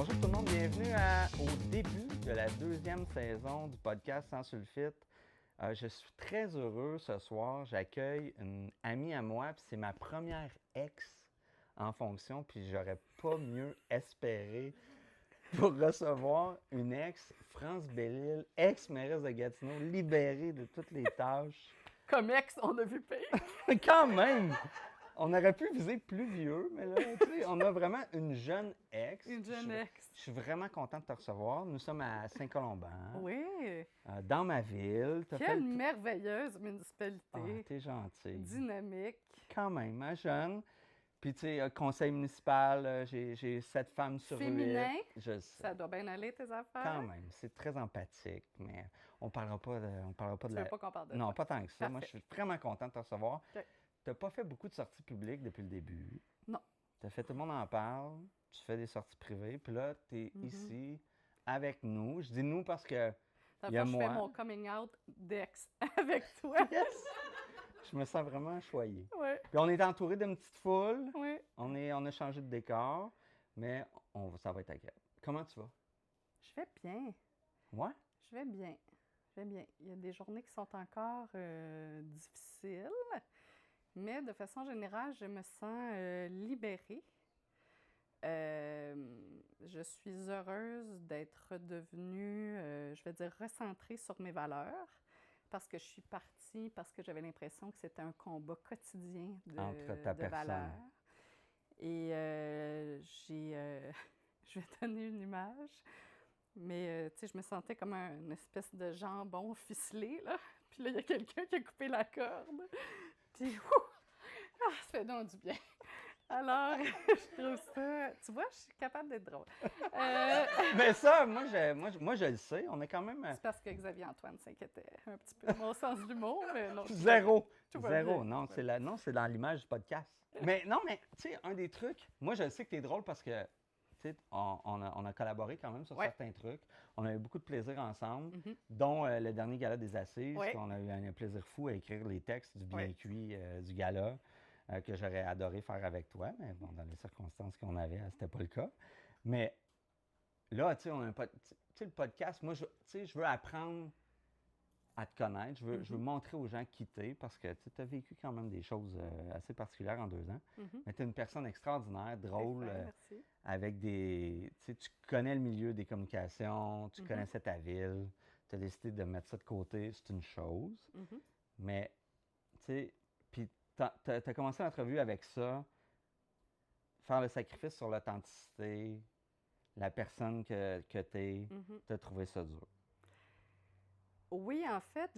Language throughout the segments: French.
Bonjour tout le monde, bienvenue au début de la deuxième saison du podcast Sans Sulfite. Je suis très heureux ce soir, j'accueille une amie à moi, puis c'est ma première ex en fonction, puis j'aurais pas mieux espéré pour recevoir une ex, France Bellil, ex-mairesse de Gatineau, libérée de toutes les tâches. Comme ex, on a vu pire. Quand même! On aurait pu viser plus vieux, mais là, tu sais, on a vraiment une jeune ex. Une jeune ex. Je suis vraiment content de te recevoir. Nous sommes à Saint-Colomban, Oui. dans ma ville. Quelle merveilleuse municipalité. Ah, t'es gentil. Dynamique. Quand même, hein, jeune. Puis, tu sais, conseil municipal, j'ai 7 femmes sur 8. Féminin. Je sais. Ça doit bien aller, tes affaires. Quand même, c'est très empathique, mais on parlera pas de Tu veux pas qu'on parle de Non, ça? pas tant que ça. Parfait. Moi, je suis vraiment content de te recevoir. OK. Tu n'as pas fait beaucoup de sorties publiques depuis le début. Non. Tu as fait Tout le monde en parle. Tu fais des sorties privées. Puis là, tu es ici avec nous. Je dis nous parce que Dans il le y a fond, je moi. fais mon coming out d'ex avec toi. Yes! Je me sens vraiment choyé. Oui. Puis on est entouré d'une petite foule. Oui. On a changé de décor, mais ça va être agréable. Comment tu vas? Je vais bien. Ouais? Je vais bien. Je vais bien. Il y a des journées qui sont encore difficiles, mais de façon générale, je me sens libérée. Je suis heureuse d'être redevenue, je vais dire, recentrée sur mes valeurs, parce que je suis partie, parce que j'avais l'impression que c'était un combat quotidien Entre ta de personne. valeurs. Et je vais donner une image, mais tu sais, je me sentais comme une espèce de jambon ficelé, là. Puis là, il y a quelqu'un qui a coupé la corde. Puis, ça fait donc du bien. Alors, je trouve ça... Tu vois, je suis capable d'être drôle. Mais ça, moi, je le sais. On est quand même... C'est parce que Xavier Antoine s'inquiétait un petit peu de mon sens de l'humour, mais non. Zéro. Tout va Zéro. bien. Non, c'est dans l'image du podcast. Mais non, mais tu sais, un des trucs, moi, je sais que t'es drôle parce que, tu sais, on a collaboré quand même sur Ouais. certains trucs. On a eu beaucoup de plaisir ensemble, dont le dernier gala des Assises. Ouais. On a eu un plaisir fou à écrire les textes du bien Ouais. cuit du gala que j'aurais adoré faire avec toi. Mais bon, dans les circonstances qu'on avait, c'était pas le cas. Mais là, tu sais, le podcast, moi, tu sais, je veux apprendre à te connaître. Je veux montrer aux gens qui t'es parce que tu as vécu quand même des choses assez particulières en 2 ans. Mais tu es une personne extraordinaire, drôle, Merci. avec des... Tu connais le milieu des communications, tu connaissais ta ville, tu as décidé de mettre ça de côté, c'est une chose. Mais, tu sais, puis tu as commencé l'entrevue avec ça, faire le sacrifice sur l'authenticité, la personne que tu es, tu as trouvé ça dur. Oui, en fait,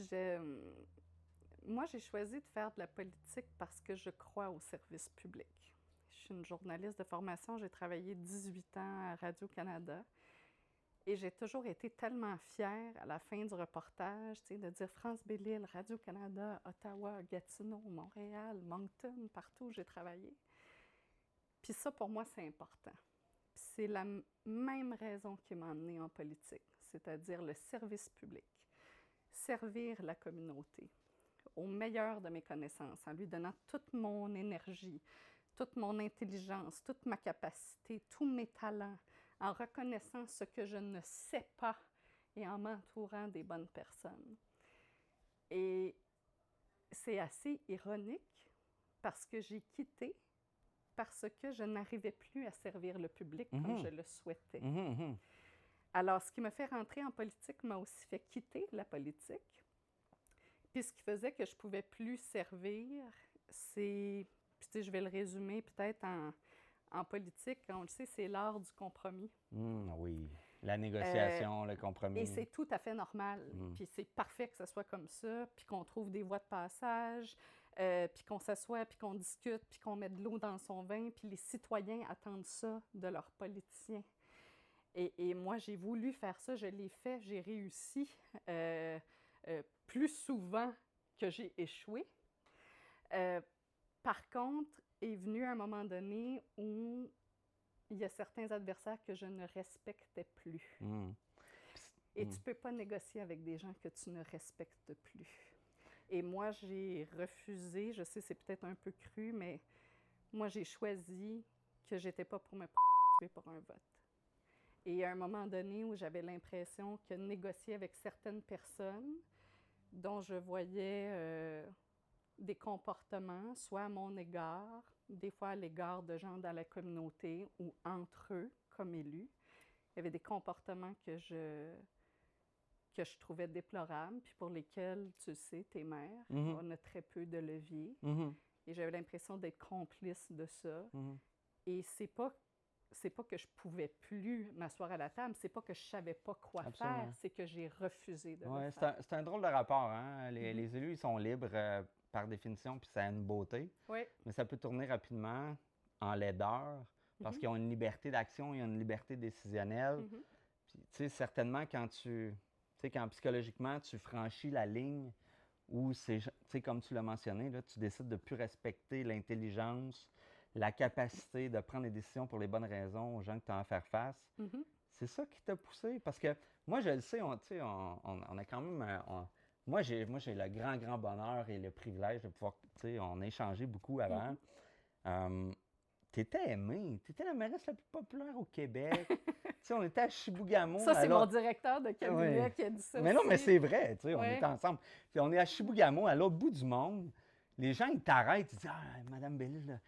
moi, j'ai choisi de faire de la politique parce que je crois au service public. Je suis une journaliste de formation, j'ai travaillé 18 ans à Radio-Canada et j'ai toujours été tellement fière à la fin du reportage, tu sais, de dire France Bellil, Radio-Canada, Ottawa, Gatineau, Montréal, Moncton, partout où j'ai travaillé. Puis ça, pour moi, c'est important. Puis c'est la même raison qui m'a emmenée en politique, c'est-à-dire le service public. Servir la communauté au meilleur de mes connaissances, en lui donnant toute mon énergie, toute mon intelligence, toute ma capacité, tous mes talents, en reconnaissant ce que je ne sais pas et en m'entourant des bonnes personnes. Et c'est assez ironique parce que j'ai quitté parce que je n'arrivais plus à servir le public comme je le souhaitais. Alors, ce qui m'a fait rentrer en politique m'a aussi fait quitter la politique. Puis ce qui faisait que je ne pouvais plus servir, c'est, puis tu sais, je vais le résumer peut-être en politique, on le sait, c'est l'art du compromis. Oui, la négociation, le compromis. Et c'est tout à fait normal. Puis c'est parfait que ce soit comme ça, puis qu'on trouve des voies de passage, puis qu'on s'assoie, puis qu'on discute, puis qu'on met de l'eau dans son vin, puis les citoyens attendent ça de leurs politiciens. Et moi, j'ai voulu faire ça, je l'ai fait, j'ai réussi plus souvent que j'ai échoué. Par contre, est venu un moment donné où il y a certains adversaires que je ne respectais plus. Et tu ne peux pas négocier avec des gens que tu ne respectes plus. Et moi, j'ai refusé, je sais, c'est peut-être un peu cru, mais moi, j'ai choisi que je n'étais pas pour me tuer pour un vote. Et à un moment donné où j'avais l'impression que négocier avec certaines personnes dont je voyais des comportements, soit à mon égard, des fois à l'égard de gens dans la communauté ou entre eux comme élus, il y avait des comportements que je trouvais déplorables, puis pour lesquels, tu le sais, t'es mère, Mhm. on a très peu de levier. Mhm. Et j'avais l'impression d'être complice de ça. Mhm. Et c'est pas que je pouvais plus m'asseoir à la table, c'est pas que je savais pas quoi Absolument. faire, c'est que j'ai refusé de le Ouais, faire. c'est un drôle de rapport, hein? Mhm. Les élus, ils sont libres par définition, puis ça a une beauté. Oui. Mais ça peut tourner rapidement en laideur, parce Mhm. qu'ils ont une liberté d'action, ils ont une liberté décisionnelle. Mhm. Puis, tu sais, certainement, tu sais, quand psychologiquement, tu franchis la ligne où c'est, tu sais, comme tu l'as mentionné, là, tu décides de plus respecter l'intelligence, la capacité de prendre des décisions pour les bonnes raisons aux gens que tu as à faire face. Mhm. C'est ça qui t'a poussé? Parce que moi, je le sais, tu sais, on a quand même. Moi, j'ai le grand bonheur et le privilège de pouvoir. Tu sais, on a échangé beaucoup avant. T'étais aimée. T'étais la mairesse la plus populaire au Québec. Tu sais, on était à Chibougamau. Ça, c'est alors... mon directeur de cabinet Ouais. qui a dit ça Mais non, mais aussi. c'est vrai, tu sais, on Ouais. était ensemble. Puis on est à Chibougamau, à l'autre bout du monde. Les gens, ils t'arrêtent, ils disent « Ah, Madame Bellil, là,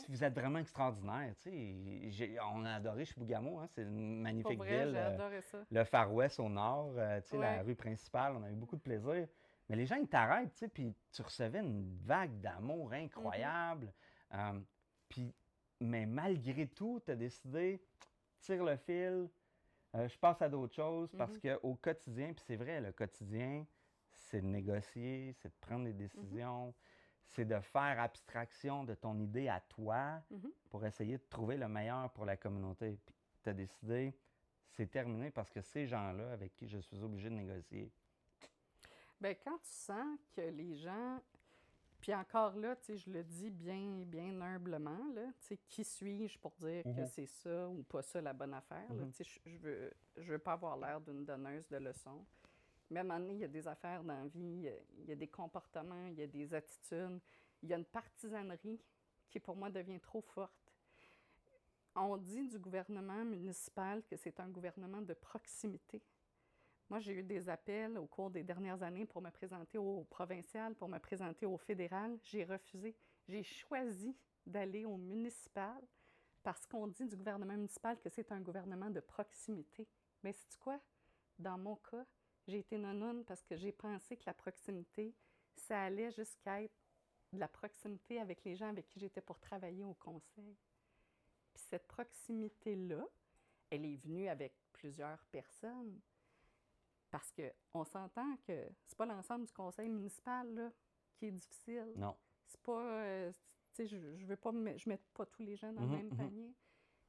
vous êtes vraiment extraordinaire. » Tu sais, on a adoré Chibougamau, hein, c'est une Pour magnifique vrai, ville. j'ai adoré ça. Le Far West au nord, tu sais, la Ouais. rue principale, on a eu beaucoup de plaisir. Mais les gens, ils t'arrêtent, tu sais, puis tu recevais une vague d'amour incroyable. Puis, mais malgré tout, tu as décidé, tire le fil, je passe à d'autres choses parce qu'au quotidien, puis c'est vrai, le quotidien, c'est de négocier, c'est de prendre des décisions, c'est de faire abstraction de ton idée à toi pour essayer de trouver le meilleur pour la communauté. Puis tu as décidé, c'est terminé parce que ces gens-là avec qui je suis obligé de négocier. Bien, quand tu sens que les gens. Puis encore là, tu sais, je le dis bien, bien humblement, là, tu sais, qui suis-je pour dire que c'est ça ou pas ça la bonne affaire? Là, tu sais, je veux pas avoir l'air d'une donneuse de leçons. Mais à un moment donné, il y a des affaires dans la vie, il y a des comportements, il y a des attitudes, il y a une partisanerie qui, pour moi, devient trop forte. On dit du gouvernement municipal que c'est un gouvernement de proximité. Moi, j'ai eu des appels au cours des dernières années pour me présenter au provincial, pour me présenter au fédéral. J'ai refusé. J'ai choisi d'aller au municipal parce qu'on dit du gouvernement municipal que c'est un gouvernement de proximité. Mais sais-tu quoi? Dans mon cas, j'ai été non-non parce que j'ai pensé que la proximité, ça allait jusqu'à être de la proximité avec les gens avec qui j'étais pour travailler au conseil. Puis cette proximité-là, elle est venue avec plusieurs personnes. Parce qu'on s'entend que c'est pas l'ensemble du conseil municipal là, qui est difficile. Non. C'est pas. Tu sais, je veux pas je mets pas tous les gens dans le même panier,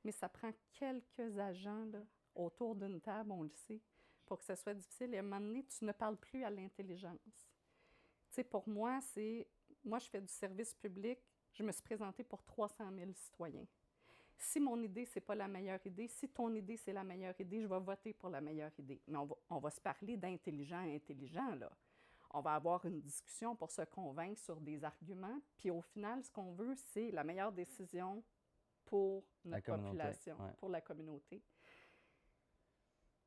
mais ça prend quelques agents là, autour d'une table, on le sait, pour que ça soit difficile. Et à un moment donné, tu ne parles plus à l'intelligence. Tu sais, pour moi, moi, je fais du service public. Je me suis présentée pour 300 000 citoyens. Si mon idée, c'est pas la meilleure idée, si ton idée, c'est la meilleure idée, je vais voter pour la meilleure idée. Mais on va se parler d'intelligent à intelligent, là. On va avoir une discussion pour se convaincre sur des arguments. Puis au final, ce qu'on veut, c'est la meilleure décision pour notre population, pour la communauté.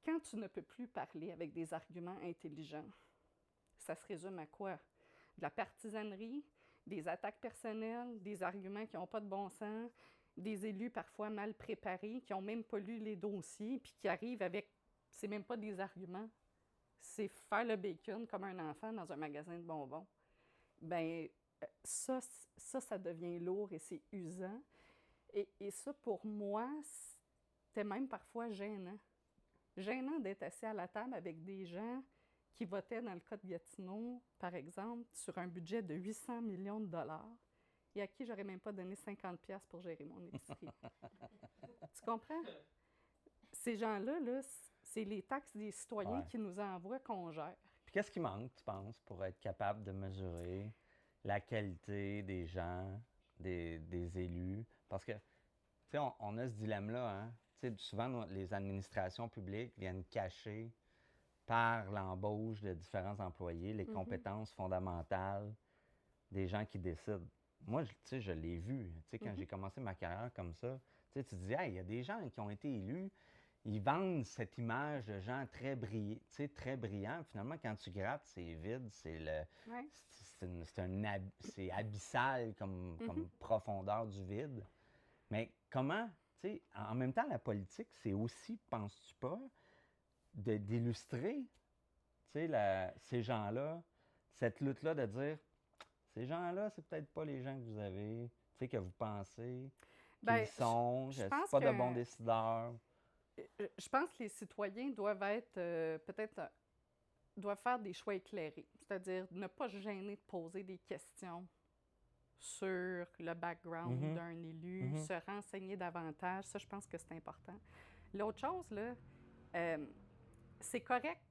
Quand tu ne peux plus parler avec des arguments intelligents, ça se résume à quoi? De la partisanerie, des attaques personnelles, des arguments qui n'ont pas de bon sens, des élus parfois mal préparés, qui n'ont même pas lu les dossiers, puis qui arrivent avec, c'est même pas des arguments, c'est faire le bacon comme un enfant dans un magasin de bonbons. Bien, ça devient lourd et c'est usant. Et ça, pour moi, c'était même parfois gênant. Gênant d'être assis à la table avec des gens qui votaient, dans le cas de Gatineau, par exemple, sur un budget de 800 millions de dollars, et à qui j'aurais même pas donné 50$ pour gérer mon épicerie. Tu comprends? Ces gens-là, là, c'est les taxes des citoyens qui nous envoient qu'on gère. Puis qu'est-ce qui manque, tu penses, pour être capable de mesurer la qualité des gens, des élus? Parce que, tu sais, on a ce dilemme-là, hein? Tu sais, souvent, les administrations publiques viennent cacher par l'embauche de différents employés les compétences fondamentales des gens qui décident. Moi, tu sais, je l'ai vu. Tu sais, quand j'ai commencé ma carrière comme ça, tu sais, tu te dis, hey, il y a des gens qui ont été élus, ils vendent cette image de gens très brillants, tu sais, très brillants. Finalement, quand tu grattes, c'est vide, Ouais. c'est abyssal comme Mhm. profondeur du vide. Mais comment, tu sais, en même temps, la politique, c'est aussi, penses-tu pas, d'illustrer, tu sais, ces gens-là, cette lutte-là de dire, ces gens-là, c'est peut-être pas les gens que vous avez, tu sais, que vous pensez qu'ils Ben, sont, je c'est pense pas de que bons décideurs. je pense que les citoyens doivent être peut-être doivent faire des choix éclairés, c'est-à-dire ne pas se gêner de poser des questions sur le background Mhm, d'un élu, mhm. se renseigner davantage. Ça, je pense que c'est important. L'autre chose, là, euh, c'est correct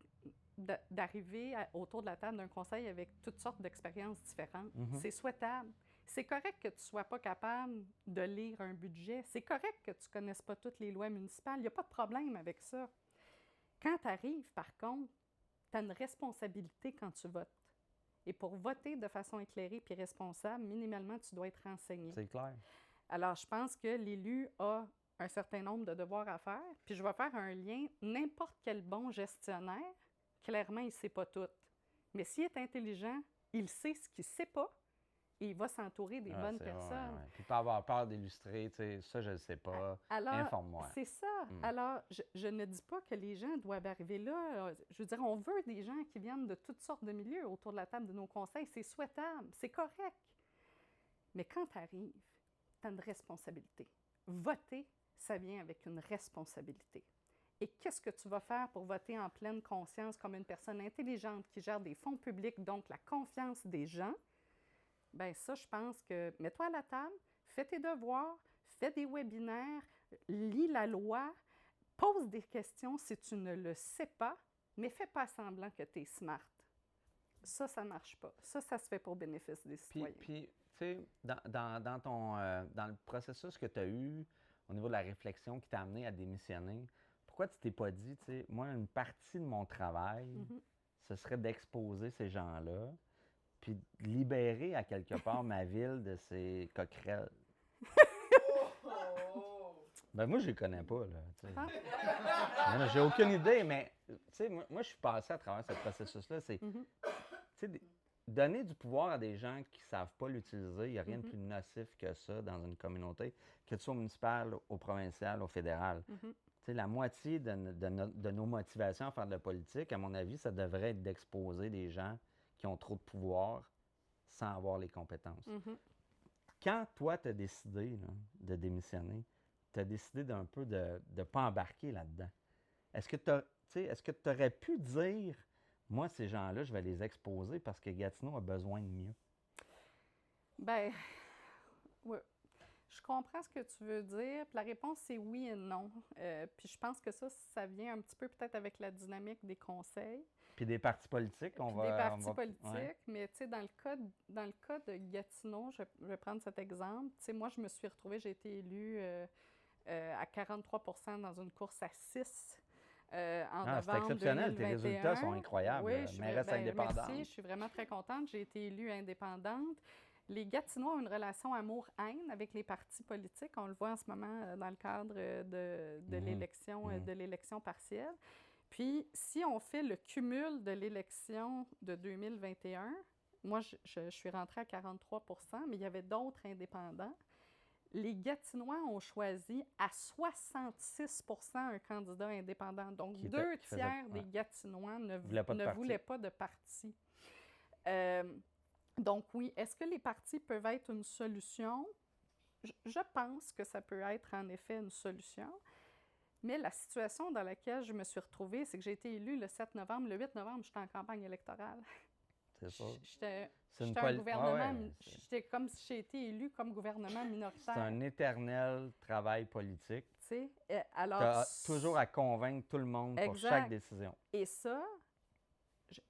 d'arriver autour de la table d'un conseil avec toutes sortes d'expériences différentes. Mhm. C'est souhaitable. C'est correct que tu ne sois pas capable de lire un budget. C'est correct que tu ne connaisses pas toutes les lois municipales. Il n'y a pas de problème avec ça. Quand tu arrives, par contre, tu as une responsabilité quand tu votes. Et pour voter de façon éclairée et responsable, minimalement, tu dois être renseigné. C'est clair. Alors, je pense que l'élu a un certain nombre de devoirs à faire. Puis je vais faire un lien. N'importe quel bon gestionnaire, clairement, il ne sait pas tout. Mais s'il est intelligent, il sait ce qu'il ne sait pas et il va s'entourer des Ah, bonnes c'est ouais, personnes. ouais. Puis pas avoir peur d'illustrer, tu sais, ça, je ne sais pas. Alors, Informe-moi. c'est ça. Hmm. Alors, je ne dis pas que les gens doivent arriver là. Je veux dire, on veut des gens qui viennent de toutes sortes de milieux autour de la table de nos conseils. C'est souhaitable, c'est correct. Mais quand tu arrives, tu as une responsabilité. Voter, ça vient avec une responsabilité. Et qu'est-ce que tu vas faire pour voter en pleine conscience comme une personne intelligente qui gère des fonds publics, donc la confiance des gens? Bien, ça, je pense que mets-toi à la table, fais tes devoirs, fais des webinaires, lis la loi, pose des questions si tu ne le sais pas, mais fais pas semblant que tu es smart. Ça ne marche pas. Ça se fait pour bénéfice des citoyens. Puis tu sais, dans le processus que tu as eu, au niveau de la réflexion qui t'a amené à démissionner, pourquoi tu t'es pas dit, tu sais, moi, une partie de mon travail, Mhm. ce serait d'exposer ces gens-là, puis de libérer à quelque part ma ville de ces coquerelles. Ben moi, je les connais pas, là. Tu sais. Ah. Moi, j'ai aucune idée, mais tu sais, moi, je suis passé à travers ce processus-là. C'est, Mhm. tu sais, donner du pouvoir à des gens qui ne savent pas l'utiliser, il n'y a rien de Mhm. plus nocif que ça dans une communauté, que tu sois au municipal, au provincial, au fédéral. Mhm. Tu sais, la moitié de nos motivations à faire de la politique, à mon avis, ça devrait être d'exposer des gens qui ont trop de pouvoir sans avoir les compétences. Mhm. Quand toi, tu as décidé là, de démissionner, tu as décidé d'un peu de ne pas embarquer là-dedans. Est-ce que tu aurais pu dire, moi, ces gens-là, je vais les exposer parce que Gatineau a besoin de mieux? Ben, oui. Je comprends ce que tu veux dire. Puis la réponse, c'est oui et non. Puis je pense que ça vient un petit peu peut-être avec la dynamique des conseils. Puis des partis politiques, Puis des partis ouais. politiques, mais tu sais, dans le cas de Gatineau, je vais prendre cet exemple. Tu sais, moi, je me suis retrouvée, j'ai été élue à 43 dans une course à 6 en Ah, c'est novembre exceptionnel. Tes résultats sont 2021. incroyables. Oui, je suis Mairesse indépendante. merci, je suis vraiment très contente. J'ai été élue indépendante. Les Gatinois ont une relation amour-haine avec les partis politiques. On le voit en ce moment dans le cadre Mhm. Mhm. de l'élection partielle. Puis, si on fait le cumul de l'élection de 2021, moi, je suis rentrée à 43 mais il y avait d'autres indépendants. Les Gatinois ont choisi à 66 un candidat indépendant. Donc, deux Qui faisait. tiers des Ouais. Gatinois Voulait pas de ne parti. voulaient pas de parti. Euh, donc, oui, est-ce que les partis peuvent être une solution? Je pense que ça peut être en effet une solution. Mais la situation dans laquelle je me suis retrouvée, c'est que j'ai été élue le 7 novembre. Le 8 novembre, j'étais en campagne électorale. C'est ça. J'étais C'est une un gouvernement, ouais, j'étais comme si j'ai été élue comme gouvernement c'est minoritaire. un éternel travail politique. Tu sais, Tu alors, as toujours à convaincre tout le monde pour chaque exact. décision. Et ça,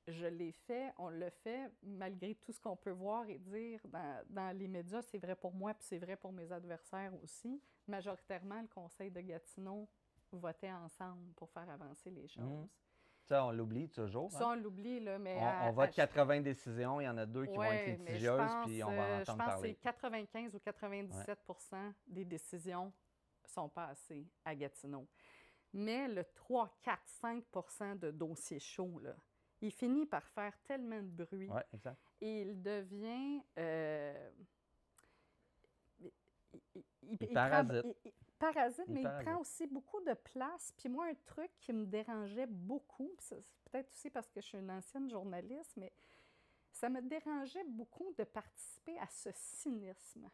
je l'ai fait, on le fait, malgré tout ce qu'on peut voir et dire dans les médias. C'est vrai pour moi, puis c'est vrai pour mes adversaires aussi. Majoritairement, le Conseil de Gatineau votait ensemble pour faire avancer les choses. Ça, on l'oublie toujours. Ça, Hein? on l'oublie, là, mais... On vote 80 décisions, il y en a 2 qui vont être Oui, mais litigieuses, puis on va en je entendre pense que parler. c'est 95 ou 97 des décisions sont passées à Gatineau. Mais le 3, 4, 5 % de dossiers chauds, là, il finit par faire tellement de bruit Oui, exact. et il devient... Il parasite. il parasite, Il mais il parasite. prend aussi beaucoup de place. Puis moi, un truc qui me dérangeait beaucoup, puis c'est peut-être aussi parce que je suis une ancienne journaliste, mais ça me dérangeait beaucoup de participer à ce cynisme.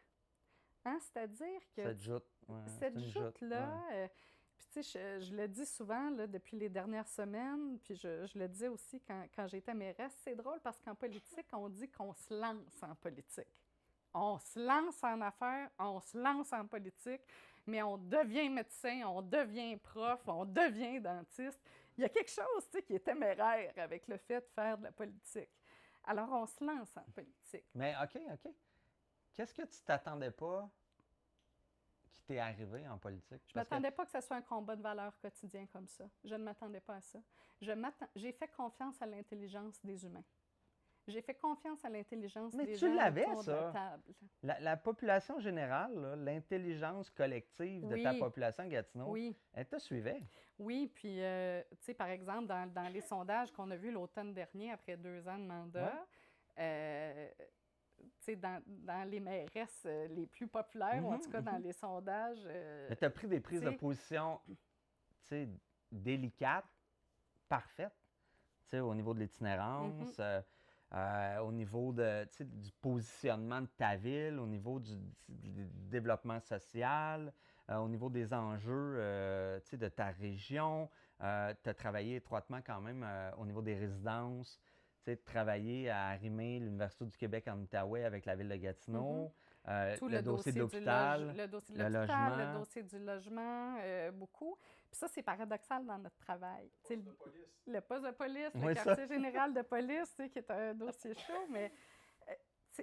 Hein? C'est-à-dire que Cette joute. Ouais, cette c'est une joute. joute-là, Ouais. puis tu sais, je le dis souvent là, depuis les dernières semaines, puis je le disais aussi quand j'étais mairesse, c'est drôle parce qu'en politique, on dit qu'on se lance en politique. On se lance en affaires, on se lance en politique, mais on devient médecin, on devient prof, on devient dentiste. Il y a quelque chose, tu sais, qui est téméraire avec le fait de faire de la politique. Alors, on se lance en politique. Mais OK. Qu'est-ce que tu t'attendais pas qui t'est arrivé en politique? Je ne m'attendais pas que ce soit un combat de valeurs quotidien comme ça. Je ne m'attendais pas à ça. J'ai fait confiance à l'intelligence des humains. J'ai fait confiance à l'intelligence Mais des tu gens l'avais, autour de la ça. table. La population générale, là, l'intelligence collective de ta Oui. population Gatineau, Oui, elle te suivait. oui. Puis, tu sais, par exemple, dans les sondages qu'on a vus l'automne dernier, après 2 ans de mandat, tu sais, dans les mairesses les plus populaires, ou en tout cas dans les sondages... Mais tu as pris des prises de tu sais- position, tu sais, délicates, parfaites, tu sais, au niveau de l'itinérance, au niveau de, tu sais, du positionnement de ta ville, au niveau du développement social, au niveau des enjeux, tu sais, de ta région. Tu as travaillé étroitement quand même au niveau des résidences, tu sais, de travailler à arrimer l'Université du Québec en Outaouais avec la ville de Gatineau. Tout le dossier de du l'hôpital, le dossier de le l'hôpital, logement. le dossier du logement, beaucoup. Puis ça, c'est paradoxal dans notre travail. Tu sais, le poste de police, le Oui, ça. quartier général de police, tu sais, qui est un dossier chaud, mais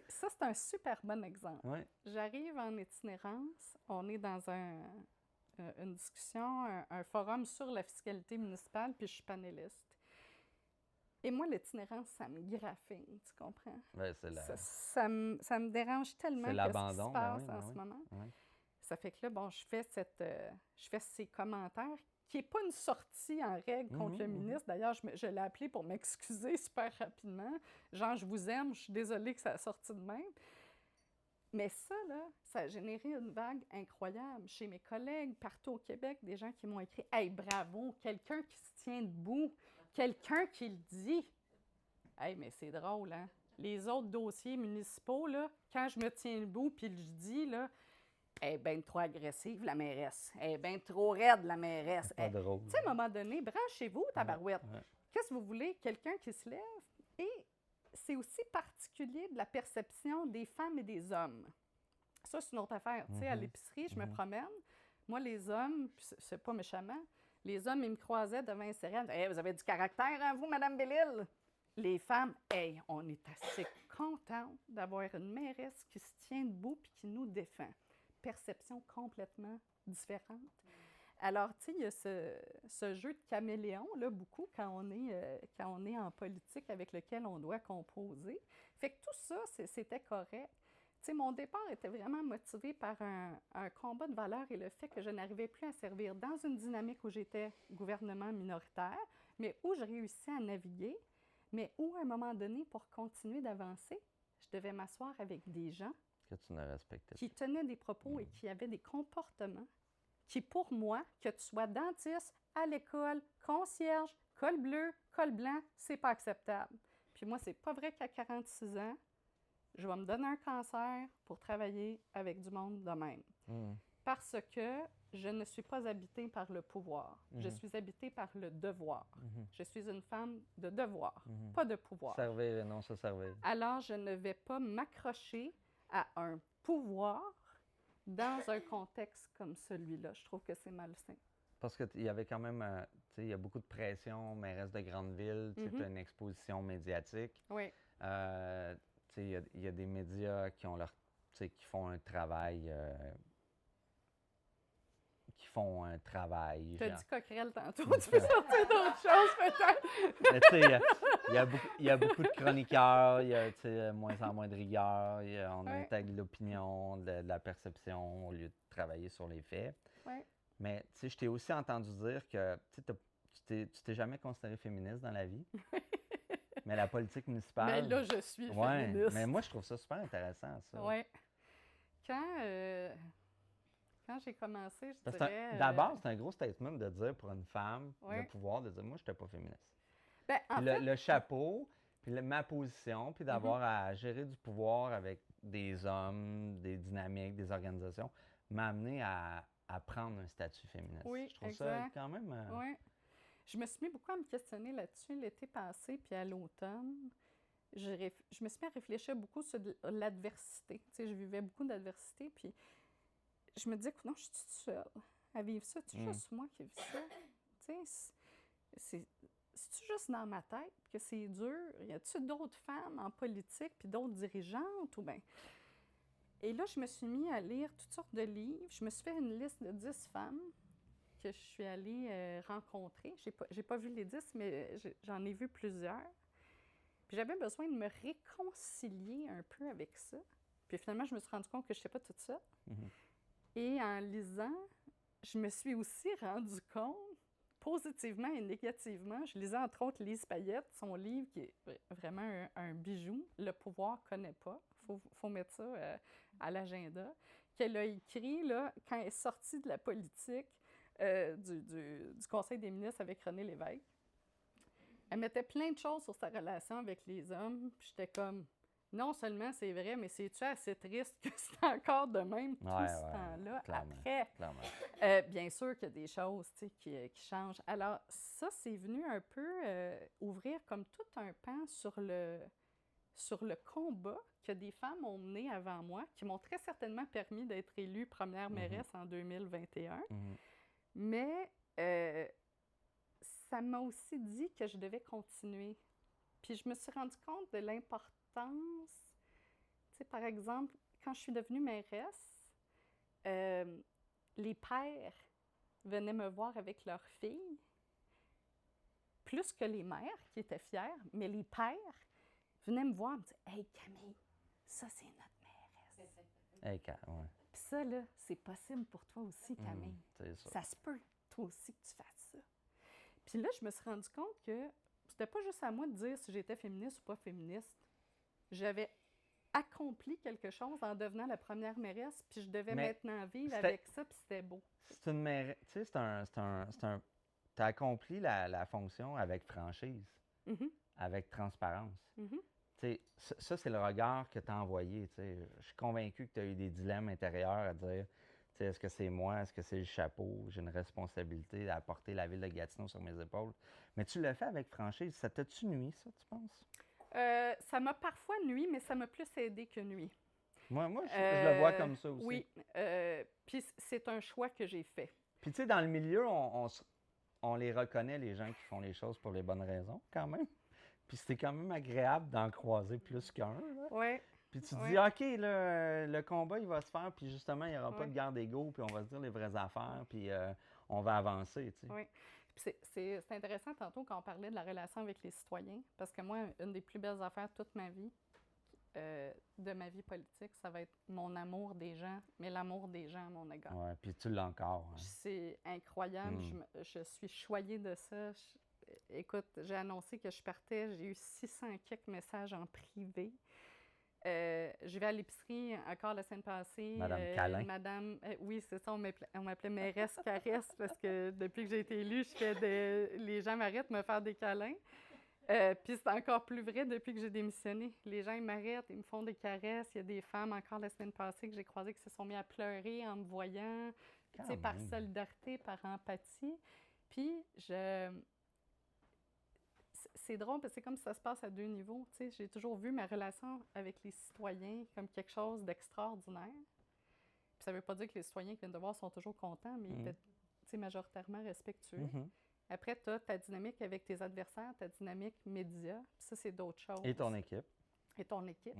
ça, c'est un super bon exemple. Oui. J'arrive en itinérance, on est dans une discussion, un forum sur la fiscalité municipale, puis je suis panéliste. Et moi, l'itinérance, ça me graphine, tu comprends? Ben, c'est la... Ça me dérange tellement C'est que ce qui l'abandon, se ben passe oui, ben en ce oui. moment. Oui. Ça fait que là, bon, je fais ces commentaires qui n'est pas une sortie en règle contre le ministre. D'ailleurs, je l'ai appelé pour m'excuser super rapidement. Genre, je vous aime, je suis désolée que ça a sorti de même. Mais ça, là, ça a généré une vague incroyable chez mes collègues partout au Québec, des gens qui m'ont écrit « Hey, bravo, quelqu'un qui se tient debout, quelqu'un qui le dit. » Hey, mais c'est drôle, hein? Les autres dossiers municipaux, là, quand je me tiens debout puis je dis, là, elle est bien trop agressive, la mairesse. Elle est bien trop raide, la mairesse. Pas drôle. Tu sais, à un moment donné, branchez-vous, tabarouette. Ouais. Qu'est-ce que vous voulez? Quelqu'un qui se lève. Et c'est aussi particulier de la perception des femmes et des hommes. Ça, c'est une autre affaire. Tu sais, à l'épicerie, je me promène. Moi, les hommes, puis c'est pas méchamment, les hommes, ils me croisaient devant un céréales. Hey, vous avez du caractère, hein, vous, Madame Bellil? Les femmes, hey, on est assez contents d'avoir une mairesse qui se tient debout puis qui nous défend. Perception complètement différente. Alors, tu sais, il y a ce jeu de caméléon, là, beaucoup, quand on est en politique avec lequel on doit composer. Fait que tout ça, c'était correct. Tu sais, mon départ était vraiment motivé par un combat de valeurs et le fait que je n'arrivais plus à servir dans une dynamique où j'étais gouvernement minoritaire, mais où je réussissais à naviguer, mais où, à un moment donné, pour continuer d'avancer, je devais m'asseoir avec des gens Que tu ne respectais qui tenaient des propos et qui avaient des comportements qui, pour moi, que tu sois dentiste, à l'école, concierge, col bleu, col blanc, c'est pas acceptable. Puis moi, c'est pas vrai qu'à 46 ans, je vais me donner un cancer pour travailler avec du monde de même. Parce que je ne suis pas habitée par le pouvoir. Je suis habitée par le devoir. Je suis une femme de devoir, pas de pouvoir. Servir, non, ça servait. Alors, je ne vais pas m'accrocher à un pouvoir dans un contexte comme celui-là. Je trouve que c'est malsain. Parce qu'il y avait quand même, tu sais, il y a beaucoup de pression, mairesse de grande ville, tu as une exposition médiatique. Oui. Tu sais, il y a des médias qui ont tu sais, qui font un travail. Tu as dit coquerelle tantôt, tu peux sortir d'autres choses peut-être. Mais tu sais, il y a beaucoup de chroniqueurs, il y a tu sais, moins en moins de rigueur, on intègre l'opinion, de la perception au lieu de travailler sur les faits. Ouais. Mais, tu sais, je t'ai aussi entendu dire que tu t'es jamais considérée féministe dans la vie, mais la politique Mais municipale, là, je suis ouais, mais féministe. moi, je trouve ça super intéressant, ça. Ouais. Quand, quand j'ai commencé, je Parce que dirais... d'abord, c'est un gros statement de dire pour une femme, de ouais. pouvoir, de dire, moi, je n'étais pas féministe. Ben, Puis en fait... le chapeau, puis ma position, puis Mhm. d'avoir à gérer du pouvoir avec des hommes, des dynamiques, des organisations, m'a amené à prendre un statut féministe. Oui, Je trouve ça exact. quand même... Ouais. Je me suis mis beaucoup à me questionner là-dessus l'été passé, puis à l'automne. Je me suis mis à réfléchir beaucoup sur l'adversité. Tu sais, je vivais beaucoup d'adversité, puis je me disais, non, je suis toute seule à vivre ça. C'est juste moi qui vis ça. Tu sais, c'est-tu juste dans ma tête que c'est dur? Y a-tu d'autres femmes en politique puis d'autres dirigeantes? Ou bien... Et là, je me suis mis à lire toutes sortes de livres. Je me suis fait une liste de 10 femmes que je suis allée rencontrer. J'ai pas vu les 10, mais j'en ai vu plusieurs. Puis j'avais besoin de me réconcilier un peu avec ça. Puis finalement, je me suis rendu compte que je ne sais pas toute ça. Mhm. Et en lisant, je me suis aussi rendu compte, positivement et négativement, je lisais entre autres Lise Payette, son livre qui est vraiment un bijou, Le pouvoir connaît pas. Faut mettre ça à l'agenda. Qu'elle a écrit là, quand elle est sortie de la politique du Conseil des ministres avec René Lévesque. Elle mettait plein de choses sur sa relation avec les hommes. Puis j'étais comme, non seulement c'est vrai, mais c'est-tu assez triste que c'est encore de même tout ce temps-là clairement, après? Clairement. Bien sûr qu'il y a des choses qui changent. Alors, ça, c'est venu un peu ouvrir comme tout un pan sur le combat que des femmes ont mené avant moi, qui m'ont très certainement permis d'être élue première mairesse en 2021. Mais ça m'a aussi dit que je devais continuer. Puis je me suis rendu compte de l'importance, tu sais, par exemple, quand je suis devenue mairesse, les pères venaient me voir avec leurs filles, plus que les mères qui étaient fières, mais les pères venaient me voir et me dire « Hey Camille, ça c'est notre mairesse. » Hey, ouais. Puis ça, là, c'est possible pour toi aussi, Camille. Ça se peut, toi aussi, que tu fasses ça. Puis là, je me suis rendu compte que c'était pas juste à moi de dire si j'étais féministe ou pas féministe. J'avais accompli quelque chose en devenant la première mairesse, puis je devais maintenant vivre avec ça, puis c'était beau. C'est une mairesse, tu sais, t'as accompli la fonction avec franchise, avec transparence. Tu sais, ça, c'est le regard que tu as envoyé. Tu sais. Je suis convaincu que tu as eu des dilemmes intérieurs à dire, tu sais, est-ce que c'est moi, est-ce que c'est le chapeau, j'ai une responsabilité à porter la ville de Gatineau sur mes épaules. Mais tu l'as fait avec franchise. Ça t'a-tu nuit, ça, tu penses? Ça m'a parfois nuit, mais ça m'a plus aidé que nuit. Moi je le vois comme ça aussi. Oui, puis c'est un choix que j'ai fait. Puis tu sais, dans le milieu, on les reconnaît, les gens qui font les choses pour les bonnes raisons, quand même. Puis c'était quand même agréable d'en croiser plus qu'un. Oui. Puis tu te dis, OK, là, le combat, il va se faire, puis justement, il n'y aura pas de guerre d'ego, puis on va se dire les vraies affaires, puis on va avancer, tu sais. Oui. C'est intéressant tantôt quand on parlait de la relation avec les citoyens, parce que moi, une des plus belles affaires toute ma vie, de ma vie politique, ça va être mon amour des gens, mais l'amour des gens à mon égard. Oui, puis tu l'as encore. Hein? C'est incroyable. Je suis choyée de ça. Écoute, j'ai annoncé que je partais. J'ai eu 600 quelques messages en privé. Je vais à l'épicerie encore la semaine passée. Madame Câlin. Oui, c'est ça. On m'appelait mairesse caresse parce que depuis que j'ai été élue, les gens m'arrêtent de me faire des câlins. Puis c'est encore plus vrai depuis que j'ai démissionné. Les gens, ils m'arrêtent, ils me font des caresses. Il y a des femmes encore la semaine passée que j'ai croisées qui se sont mis à pleurer en me voyant, par solidarité, par empathie. Puis c'est drôle parce que c'est comme ça se passe à deux niveaux. T'sais. J'ai toujours vu ma relation avec les citoyens comme quelque chose d'extraordinaire. Puis ça ne veut pas dire que les citoyens qui viennent de voir sont toujours contents, mais ils étaient majoritairement respectueux. Après, tu as ta dynamique avec tes adversaires, ta dynamique média. Puis ça, c'est d'autres choses. Et ton équipe. Et ton équipe.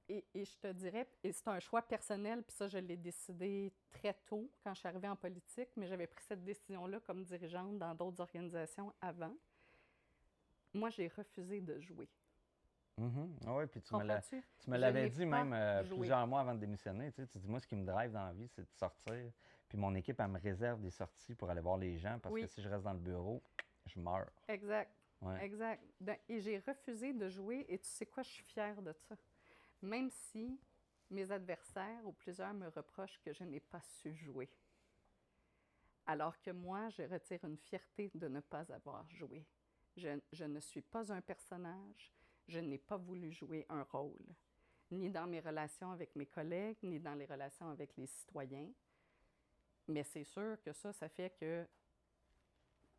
Et je te dirais, et c'est un choix personnel, puis ça, je l'ai décidé très tôt quand je suis arrivée en politique, mais j'avais pris cette décision-là comme dirigeante dans d'autres organisations avant. Moi, j'ai refusé de jouer. Ah oui, puis Comprends-tu? tu me Je l'avais n'ai dit pas même joué. plusieurs mois avant de démissionner. Tu dis, moi, ce qui me drive dans la vie, c'est de sortir. Puis mon équipe, elle me réserve des sorties pour aller voir les gens parce que Oui, si je reste dans le bureau, je meurs. exact, Ouais. exact. Et j'ai refusé de jouer et tu sais quoi, je suis fière de ça. Même si mes adversaires ou plusieurs me reprochent que je n'ai pas su jouer. Alors que moi, je retire une fierté de ne pas avoir joué. Je ne suis pas un personnage, je n'ai pas voulu jouer un rôle, ni dans mes relations avec mes collègues, ni dans les relations avec les citoyens. Mais c'est sûr que ça fait que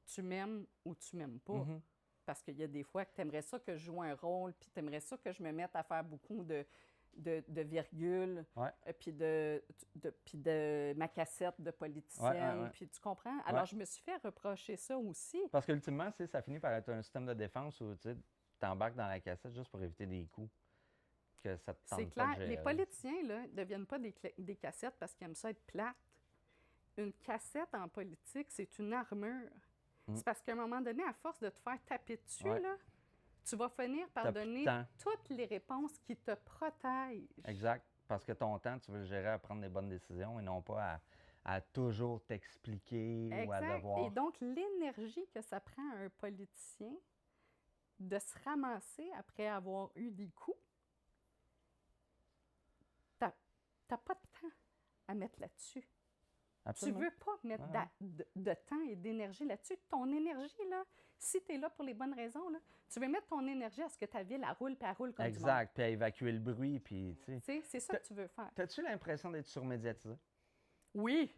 tu m'aimes ou tu m'aimes pas. Mhm. Parce qu'il y a des fois que tu aimerais ça que je joue un rôle, puis tu aimerais ça que je me mette à faire beaucoup de virgules, Ouais. puis de ma cassette de politicienne, Ouais. puis tu comprends? Ouais. Alors, je me suis fait reprocher ça aussi. Parce qu'ultimement, ça finit par être un système de défense où tu embarques dans la cassette juste pour éviter des coups que ça te C'est tente pas de clair, les gérer. politiciens, là, ne deviennent pas des cassettes parce qu'ils aiment ça être plates. Une cassette en politique, c'est une armure. Mm. C'est parce qu'à un moment donné, à force de te faire taper dessus, Ouais. là, tu vas finir par T'as plus de donner temps. toutes les réponses qui te protègent. Exact. Parce que ton temps, tu veux le gérer à prendre des bonnes décisions et non pas à toujours t'expliquer ou à Exact. devoir. Et donc, l'énergie que ça prend à un politicien de se ramasser après avoir eu des coups, t'as pas de temps à mettre là-dessus. Absolument. Tu veux pas mettre de temps et d'énergie là-dessus. Ton énergie, là, si tu es là pour les bonnes raisons, là, tu veux mettre ton énergie à ce que ta ville, elle roule, puis elle roule comme du monde. Exact. Puis à évacuer le bruit. Puis, tu sais. Tu sais, c'est ça que tu veux faire. T'as-tu l'impression d'être surmédiatisé? Oui.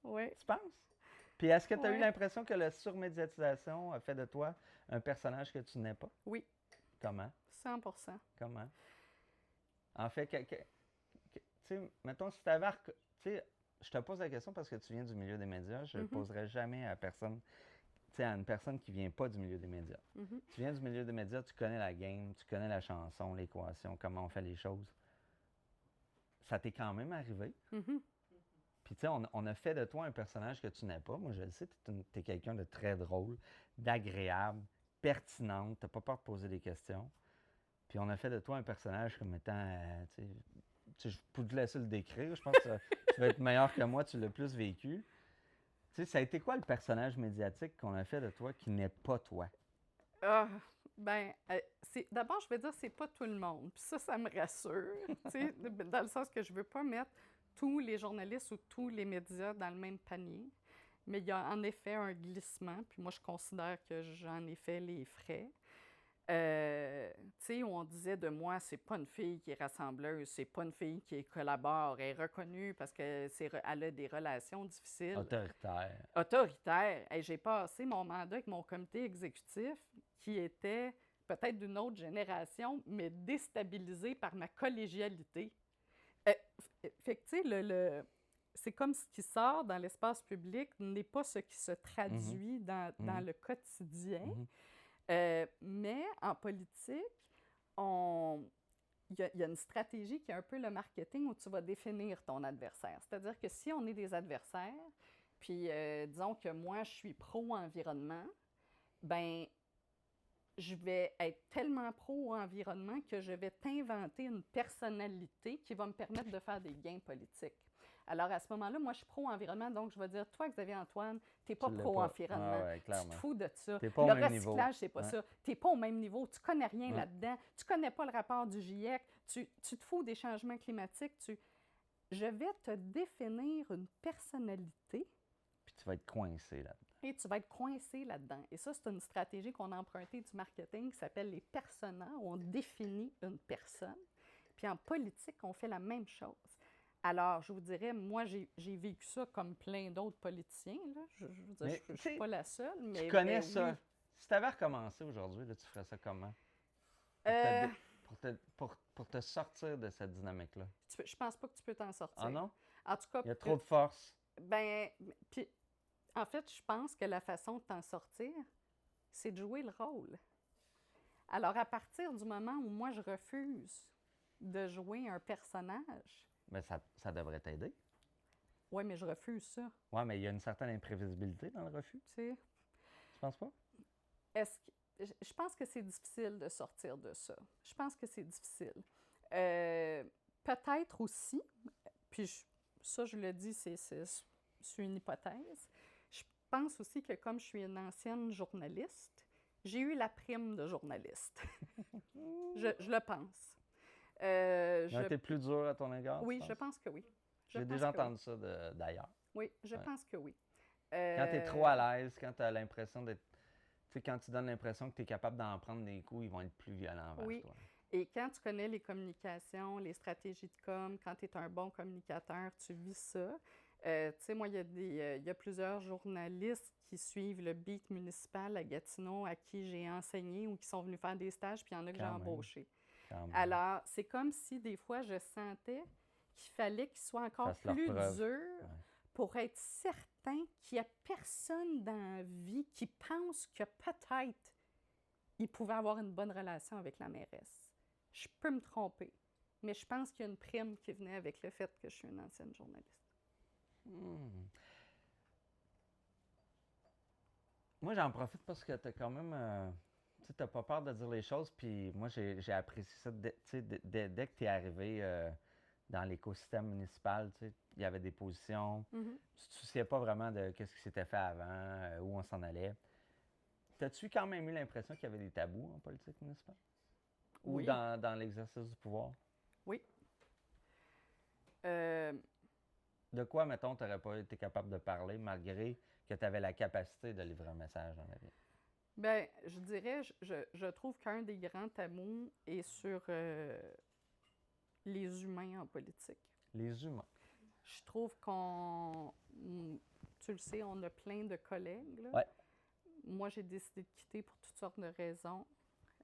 Oui. Tu penses? Puis est-ce que tu as eu Ouais. l'impression que la surmédiatisation a fait de toi un personnage que tu n'es pas? Oui, Comment? 100%. Comment? En fait, tu sais, mettons, si tu avais. Tu sais, je te pose la question parce que tu viens du milieu des médias. Je ne le poserai jamais à personne, tu sais, à une personne qui vient pas du milieu des médias. Mhm. Tu viens du milieu des médias, tu connais la game, tu connais la chanson, l'équation, comment on fait les choses. Ça t'est quand même arrivé. Mhm. Puis, tu sais, on a fait de toi un personnage que tu n'es pas. Moi, je le sais, tu es quelqu'un de très drôle, d'agréable, pertinente, tu n'as pas peur de poser des questions. Puis, on a fait de toi un personnage comme étant, je peux te laisser le décrire. Je pense que tu vas être meilleur que moi, tu l'as plus vécu. Tu sais, ça a été quoi le personnage médiatique qu'on a fait de toi qui n'est pas toi? Ah, d'abord, je vais dire, c'est pas tout le monde. Puis ça me rassure, tu sais, dans le sens que je veux pas mettre tous les journalistes ou tous les médias dans le même panier. Mais il y a en effet un glissement, puis moi, je considère que j'en ai fait les frais. Tu sais, on disait de moi, c'est pas une fille qui est rassembleuse, c'est pas une fille qui collabore, elle est reconnue parce qu'elle a des relations difficiles. Autoritaire. Autoritaire. Hey, j'ai passé mon mandat avec mon comité exécutif qui était peut-être d'une autre génération, mais déstabilisé par ma collégialité. Fait que, tu sais, c'est comme ce qui sort dans l'espace public n'est pas ce qui se traduit dans le quotidien. Mais en politique, il y a une stratégie qui est un peu le marketing où tu vas définir ton adversaire. C'est-à-dire que si on est des adversaires, puis disons que moi, je suis pro-environnement, ben je vais être tellement pro-environnement que je vais t'inventer une personnalité qui va me permettre de faire des gains politiques. Alors, à ce moment-là, moi, je suis pro-environnement, donc je vais dire, toi, Xavier-Antoine, tu n'es pas Tu l'es pro-environnement. pas. Ah ouais, Tu clairement. te fous de ça. T'es pas au Le même niveau. recyclage, c'est pas Ouais. ça. Tu n'es pas au même niveau. Tu connais rien Ouais. là-dedans. Tu connais pas le rapport du GIEC. Tu te fous des changements climatiques. Je vais te définir une personnalité Puis tu vas être coincé là-dedans. et tu vas être coincé là-dedans. Et ça, c'est une stratégie qu'on a empruntée du marketing qui s'appelle les personas, où on définit une personne. Puis en politique, on fait la même chose. Alors, je vous dirais, moi, j'ai vécu ça comme plein d'autres politiciens. Là. Je veux dire, Mais, je ne suis pas la seule. Mais, Tu connais mais ça. oui. Si tu avais recommencé aujourd'hui, là, tu ferais ça comment? Euh, Pour te sortir de cette dynamique-là. je pense pas que tu peux t'en sortir. Ah non? En tout cas, Il y a trop de force. ben, puis, en fait, je pense que la façon de t'en sortir, c'est de jouer le rôle. Alors, à partir du moment où moi, je refuse de jouer un personnage, Mais ça devrait t'aider. oui, mais je refuse ça, Ouais, mais il y a une certaine imprévisibilité dans le refus. tu sais. Tu penses pas? Est-ce que je pense que c'est difficile de sortir de ça. Je pense que c'est difficile. Peut-être aussi, puis ça, je le dis, c'est une hypothèse. Je pense aussi que comme je suis une ancienne journaliste, j'ai eu la prime de journaliste. Je le pense. Ils ont été plus durs à ton égard, Oui, tu je penses? pense que oui. J'ai déjà entendu ça d'ailleurs. Oui, je Ouais. pense que oui. Quand tu es trop à l'aise, quand tu as l'impression d'être... Tu sais, quand tu donnes l'impression que tu es capable d'en prendre des coups, ils vont être plus violents envers Oui. toi. Et quand tu connais les communications, les stratégies de com, quand tu es un bon communicateur, tu vis ça. Tu sais, moi, il y a plusieurs journalistes qui suivent le beat municipal à Gatineau à qui j'ai enseigné ou qui sont venus faire des stages, puis il y en a que j'ai embauché. Alors, c'est comme si des fois, je sentais qu'il fallait qu'ils soient encore plus durs pour être certain qu'il n'y a personne dans la vie qui pense que peut-être il pouvait avoir une bonne relation avec la mairesse. Je peux me tromper, mais je pense qu'il y a une prime qui venait avec le fait que je suis une ancienne journaliste. Moi, j'en profite parce que tu as quand même... tu n'as pas peur de dire les choses, puis moi, j'ai apprécié ça. Dès que tu es arrivé dans l'écosystème municipal, il y avait des positions. Tu ne te souciais pas vraiment de ce qui s'était fait avant, où on s'en allait. T'as-tu quand même eu l'impression qu'il y avait des tabous en politique municipale? Ou Oui. dans l'exercice du pouvoir? Oui. De quoi, mettons, tu n'aurais pas été capable de parler malgré que tu avais la capacité de livrer un message dans la vie? Bien, je dirais, je trouve qu'un des grands tabous est sur les humains en politique. Les humains. Je trouve tu le sais, on a plein de collègues. Là. Ouais. Moi, j'ai décidé de quitter pour toutes sortes de raisons.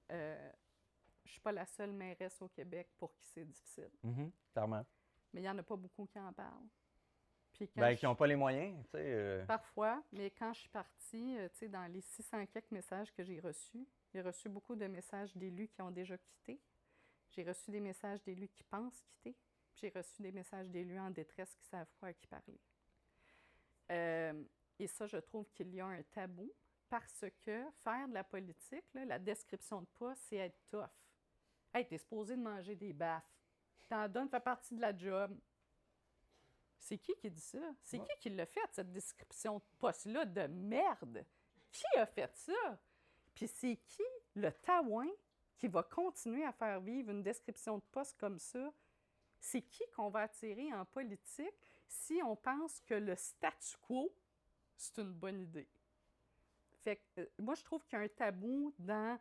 Je ne suis pas la seule mairesse au Québec pour qui c'est difficile. Clairement. Mais il n'y en a pas beaucoup qui en parlent. Puis qui n'ont pas les moyens, tu sais. Parfois, mais quand je suis partie, tu sais, dans les 600 quelques messages que j'ai reçu beaucoup de messages d'élus qui ont déjà quitté. J'ai reçu des messages d'élus qui pensent quitter. J'ai reçu des messages d'élus en détresse qui ne savent pas à qui parler. Et ça, je trouve qu'il y a un tabou parce que faire de la politique, là, la description de poste, c'est être tough. Hey, t'es supposé de manger des baffes. T'en donnes, fait partie de la job. C'est qui dit ça? C'est qui l'a fait, cette description de poste-là de merde? Qui a fait ça? Puis c'est qui, le taouin, qui va continuer à faire vivre une description de poste comme ça? C'est qui qu'on va attirer en politique si on pense que le statu quo, c'est une bonne idée? Fait que moi, je trouve qu'il y a un tabou dans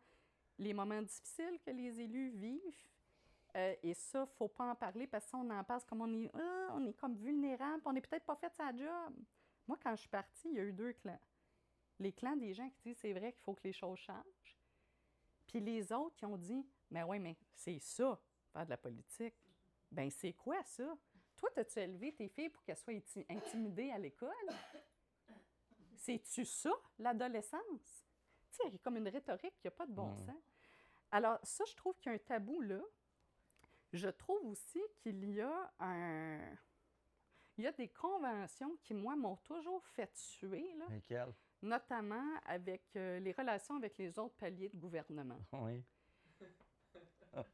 les moments difficiles que les élus vivent. Et ça, il ne faut pas en parler parce qu'on en parle comme on est comme vulnérable, on n'est peut-être pas fait sa job. Moi, quand je suis partie, il y a eu 2 clans. Les clans des gens qui disent c'est vrai qu'il faut que les choses changent. Puis les autres qui ont dit mais oui, mais c'est ça, faire de la politique. Ben c'est quoi ça? Toi, as-tu élevé tes filles pour qu'elles soient intimidées à l'école? C'est-tu ça, l'adolescence? Tu sais, il y a comme une rhétorique qui n'a pas de bon sens. Alors, ça, je trouve qu'il y a un tabou là. Je trouve aussi qu'il y a il y a des conventions qui, moi, m'ont toujours fait suer, là, Lesquelles? Notamment avec les relations avec les autres paliers de gouvernement. Oui.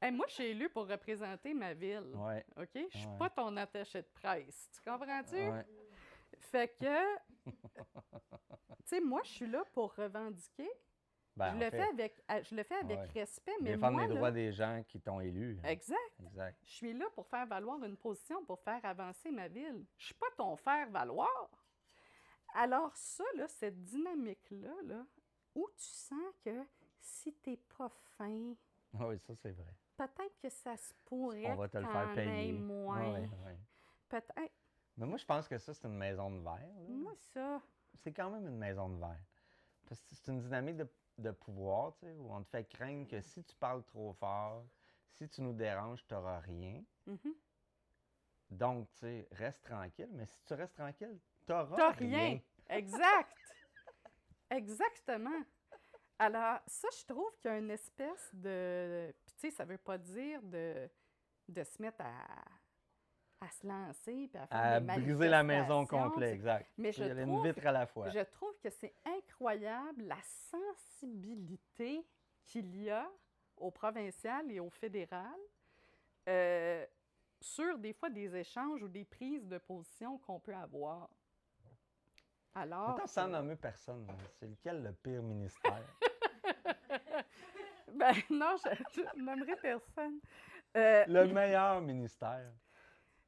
Hey, moi, je suis élue pour représenter ma ville. Oui. OK? Je ne suis pas ton attaché de presse. Tu comprends-tu? Oui. Fait que, tu sais, moi, je suis là pour revendiquer. Ben, je le fais avec respect, mais défendre moi, les droits des gens qui t'ont élu. Exact. Exact. Je suis là pour faire valoir une position, pour faire avancer ma ville. Je ne suis pas ton faire-valoir. Alors ça, là, cette dynamique-là, là, où tu sens que si tu n'es pas fin, oui, ça, c'est vrai. peut-être que ça se pourrait on va te que le faire t'en payer. aies moins. Oui. Peut-être. Mais moi, je pense que ça, c'est une maison de verre. Là. Moi, ça... C'est quand même une maison de verre. Parce que c'est une dynamique de pouvoir, tu sais, où on te fait craindre que si tu parles trop fort, si tu nous déranges, tu n'auras rien. Donc, tu sais, reste tranquille. Mais si tu restes tranquille, tu n'auras rien. Exact. Exactement. Alors, ça, je trouve qu'il y a une espèce de... Puis, tu sais, ça ne veut pas dire de se mettre à se lancer puis à faire À des briser la maison au manifestations. complet, exact. Mais Il y a une vitre à la fois. je trouve que c'est incroyable la sensibilité qu'il y a au provincial et au fédéral sur des fois des échanges ou des prises de position qu'on peut avoir. Alors, Attends, sans nommer personne, c'est lequel le pire ministère? ben non, je nommerai personne. Le meilleur ministère.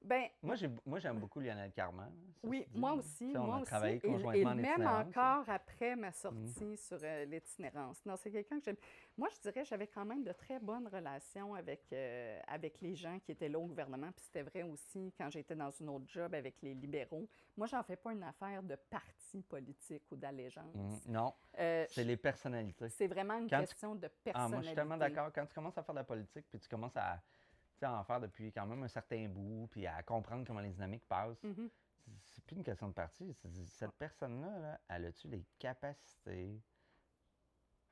Ben, Moi, j'aime beaucoup Lionel Carman. Ça oui, se dit, moi là. aussi, Tu sais, on moi a aussi. travaillé Et conjointement en même itinérance. encore après ma sortie sur l'itinérance. Non, c'est quelqu'un que j'aime. Moi, je dirais j'avais quand même de très bonnes relations avec les gens qui étaient là au gouvernement. Puis c'était vrai aussi quand j'étais dans une autre job avec les libéraux. Moi, j'en fais pas une affaire de parti politique ou d'allégeance. Non, c'est les personnalités. C'est vraiment une question de personnalité. Moi, je suis tellement d'accord. Quand tu commences à faire de la politique, puis tu commences à en faire depuis quand même un certain bout, puis à comprendre comment les dynamiques passent, c'est plus une question de parti. Cette personne-là, là, elle a-tu les capacités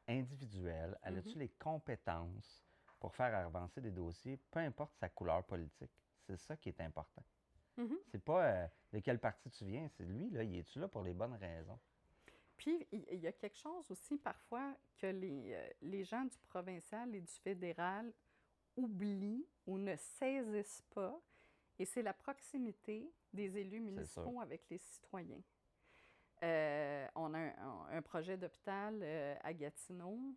individuelles, elle a-tu les compétences pour faire avancer des dossiers, peu importe sa couleur politique. C'est ça qui est important. C'est pas de quel parti tu viens, c'est lui, là, il est-tu là pour les bonnes raisons? Puis, il y a quelque chose aussi parfois que les gens du provincial et du fédéral oublient ou ne saisissent pas, et c'est la proximité des élus municipaux avec les citoyens. On a un projet d'hôpital à Gatineau.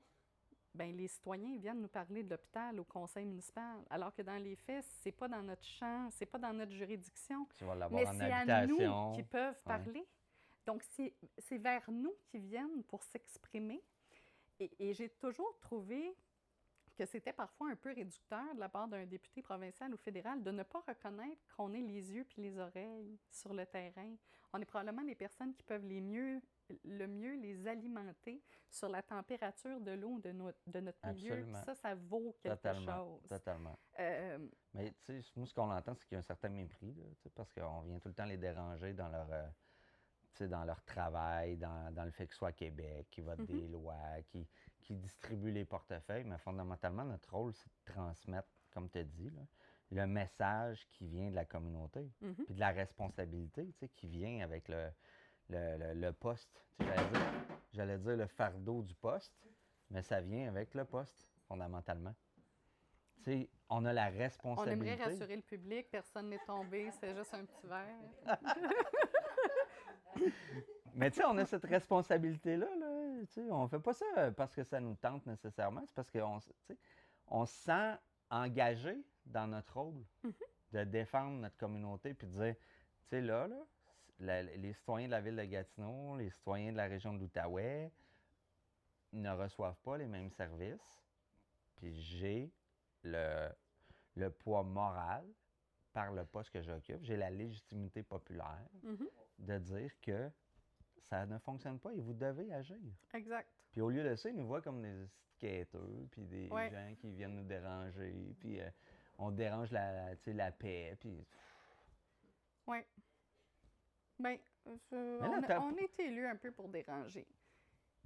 Bien, les citoyens viennent nous parler de l'hôpital au conseil municipal, alors que dans les faits, c'est pas dans notre champ, c'est pas dans notre juridiction. Tu vas l'avoir mais en c'est habitation. à nous qui peuvent parler. Donc, c'est vers nous qu'ils viennent pour s'exprimer. Et j'ai toujours trouvé que c'était parfois un peu réducteur de la part d'un député provincial ou fédéral de ne pas reconnaître qu'on ait les yeux puis les oreilles sur le terrain. On est probablement les personnes qui peuvent le mieux les alimenter sur la température de l'eau de notre milieu. Absolument. Ça vaut quelque chose. Totalement. Mais tu sais, nous, ce qu'on entend, c'est qu'il y a un certain mépris, là, parce qu'on vient tout le temps les déranger dans leur travail, dans le fait qu'ils soient à Québec, qu'ils votent des lois, qui distribuent les portefeuilles. Mais fondamentalement, notre rôle, c'est de transmettre, comme tu as dit, là, le message qui vient de la communauté, puis de la responsabilité qui vient avec le poste. J'allais dire le fardeau du poste, mais ça vient avec le poste, fondamentalement. T'sais, on a la responsabilité. On aimerait rassurer le public, personne n'est tombé, c'est juste un petit verre. Mais tu sais, on a cette responsabilité-là. Là, on ne fait pas ça parce que ça nous tente nécessairement. C'est parce qu'on se sent engagé dans notre rôle de défendre notre communauté puis de dire, tu sais, là, les citoyens de la ville de Gatineau, les citoyens de la région de l'Outaouais ne reçoivent pas les mêmes services. Puis j'ai le poids moral par le poste que j'occupe. J'ai la légitimité populaire de dire que ça ne fonctionne pas et vous devez agir. Exact. Puis au lieu de ça, ils nous voient comme des skateurs, puis des gens qui viennent nous déranger, puis on dérange la paix, puis... Oui. Bien, on est élus un peu pour déranger.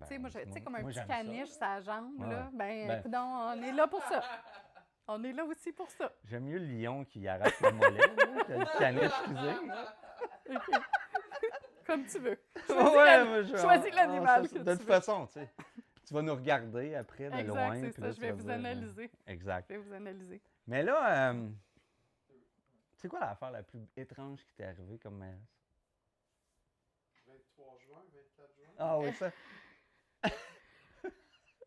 Tu sais, comme un petit caniche sa jambe, là. Écoute, on est là pour ça. On est là aussi pour ça. J'aime mieux le lion qui arrache le mollet, que le caniche, excusez. Comme tu veux. Choisis l'animal que tu veux. De toute façon, tu vas nous regarder après de loin. Exact, c'est ça. Je vais vous analyser. Exact. Je vais vous analyser. Mais là, c'est quoi l'affaire la plus étrange qui t'est arrivée comme mairesse? 23 juin, 24 juin. Ah oui, ça.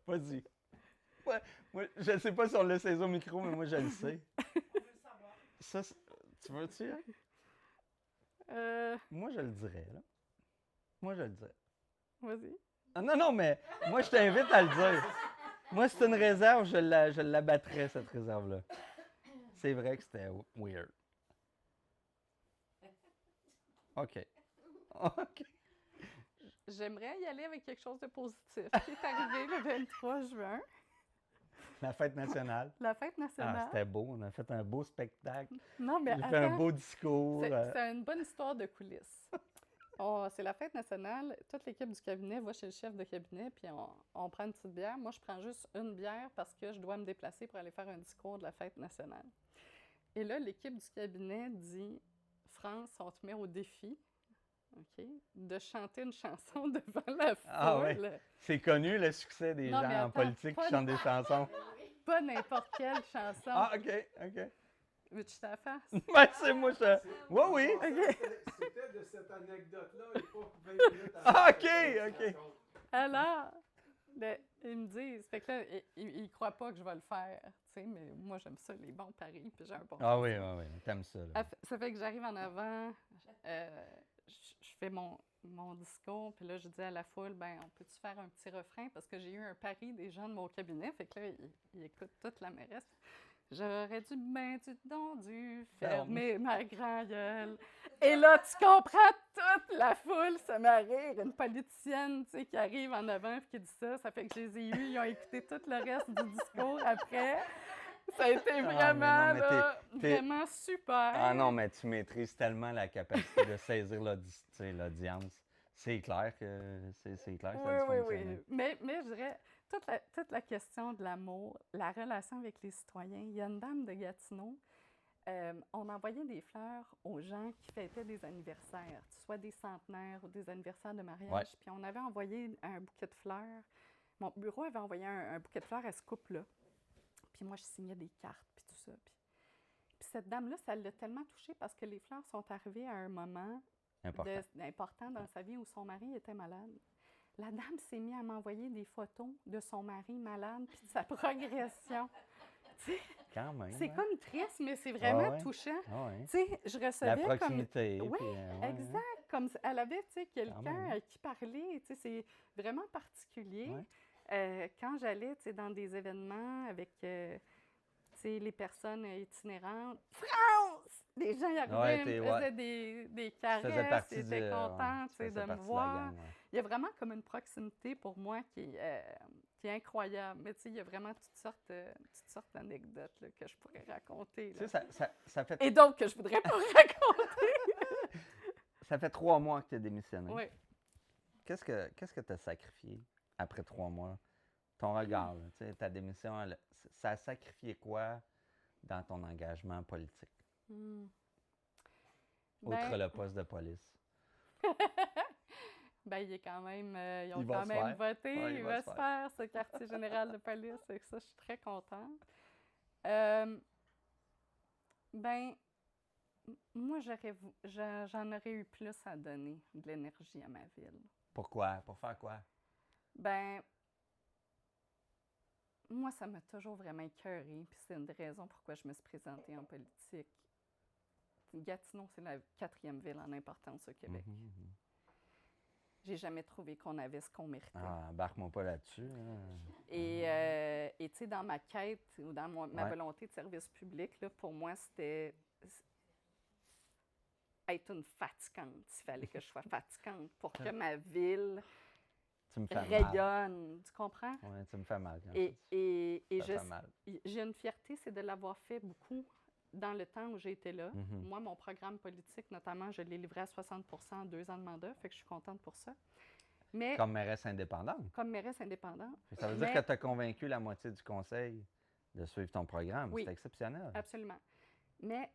Vas-y. Ouais, moi, je ne sais pas si on le sait au micro, mais moi, je le sais. On veut le savoir. Ça, tu veux-tu? Moi, je le dirais, là. Moi, je le dirais. Vas-y. Ah, non, mais moi, je t'invite à le dire. Moi, c'est une réserve, je l'abattrais, cette réserve-là. C'est vrai que c'était weird. OK. J'aimerais y aller avec quelque chose de positif qui est arrivé le 23 juin. La fête nationale. La fête nationale. Ah, c'était beau. On a fait un beau spectacle. Non, mais J'ai fait un beau discours. C'est une bonne histoire de coulisses. C'est la fête nationale. Toute l'équipe du cabinet va chez le chef de cabinet, puis on prend une petite bière. Moi, je prends juste une bière parce que je dois me déplacer pour aller faire un discours de la fête nationale. Et là, l'équipe du cabinet dit, France, on te met au défi, OK, de chanter une chanson devant la foule. Ah ouais. C'est connu, le succès des Non, gens mais en attends, politique qui pas chantent des chansons. Pas n'importe quelle chanson. Ah, OK. Veux-tu que je te la fasse? Ben, c'est moi, ça. Oui, oui. C'était de cette anecdote-là et pas 20 minutes avant. Ah, OK. Alors, ils me disent, fait que là, ils croient pas que je vais le faire, tu sais, mais moi, j'aime ça, les bons paris, puis j'ai un bon Ah oui, t'aimes ça. Là. Ça fait que j'arrive en avant, je fais mon discours, puis là, je dis à la foule, ben, on peut-tu faire un petit refrain? Parce que j'ai eu un pari des gens de mon cabinet, fait que là, ils écoutent toute la mairesse. J'aurais dû fermer ma grand gueule. Et là, tu comprends, toute la foule se met à rire. Une politicienne, tu sais, qui arrive en avant et qui dit ça. Ça fait que je les ai eus. Ils ont écouté tout le reste du discours après. Ça a été vraiment, vraiment super. Ah non, mais tu maîtrises tellement la capacité de saisir l'audience. C'est clair que c'est clair que ça a dû fonctionner. Mais je dirais, toute la question de l'amour, la relation avec les citoyens. Il y a une dame de Gatineau, on envoyait des fleurs aux gens qui fêtaient des anniversaires, soit des centenaires ou des anniversaires de mariage. Ouais. Puis on avait envoyé un bouquet de fleurs. Mon bureau avait envoyé un bouquet de fleurs à ce couple-là. Puis moi, je signais des cartes, puis tout ça. Puis cette dame-là, ça l'a tellement touchée parce que les fleurs sont arrivées à un moment important dans sa vie où son mari était malade. La dame s'est mise à m'envoyer des photos de son mari malade puis de sa progression. Quand même. C'est comme triste, mais c'est vraiment touchant. Tu sais, je recevais la proximité. Oui, puis, exact. Comme elle avait, tu sais, quelqu'un à qui parler. Tu sais, c'est vraiment particulier. Quand j'allais, tu sais, dans des événements avec, tu sais, les personnes itinérantes, France! Les gens y arrivaient, me faisaient des caresses, ils étaient contents, tu sais, de me voir. Il y a vraiment comme une proximité pour moi qui est incroyable. Mais tu sais, il y a vraiment toutes sortes d'anecdotes là, que je pourrais raconter. Tu sais, ça fait... Et d'autres que je voudrais pas raconter. Ça fait 3 mois que tu as démissionné. Oui. Qu'est-ce que tu as sacrifié après 3 mois? Ton regard, là, tu sais, ta démission, ça a sacrifié quoi dans ton engagement politique? Outre le poste de police. Ben, il est quand même, ils ont Il quand même voté. Ouais, il va se faire, ce quartier général de police. Avec ça, je suis très contente. Ben, moi, j'en aurais eu plus à donner de l'énergie à ma ville. Pourquoi? Pour faire quoi? Ben, moi, ça m'a toujours vraiment écœurée. Puis c'est une des raisons pourquoi je me suis présentée en politique. Gatineau, c'est la 4e ville en importance au Québec. J'ai jamais trouvé qu'on avait ce qu'on méritait. Ah, embarque-moi pas là-dessus. Hein. Et tu sais, dans ma quête ou dans ma volonté de service public, là, pour moi, c'était être une fatigante. Il fallait que je sois fatigante pour que ma ville rayonne. Tu comprends? Oui, tu me fais mal. Et j'ai une fierté, c'est de l'avoir fait beaucoup dans le temps où j'ai été là. Moi, mon programme politique, notamment, je l'ai livré à 60% en 2 ans de mandat, fait que je suis contente pour ça. Mais, comme mairesse indépendante? Comme mairesse indépendante. Ça veut dire que tu as convaincu la moitié du conseil de suivre ton programme. Oui, c'est exceptionnel. Absolument. Mais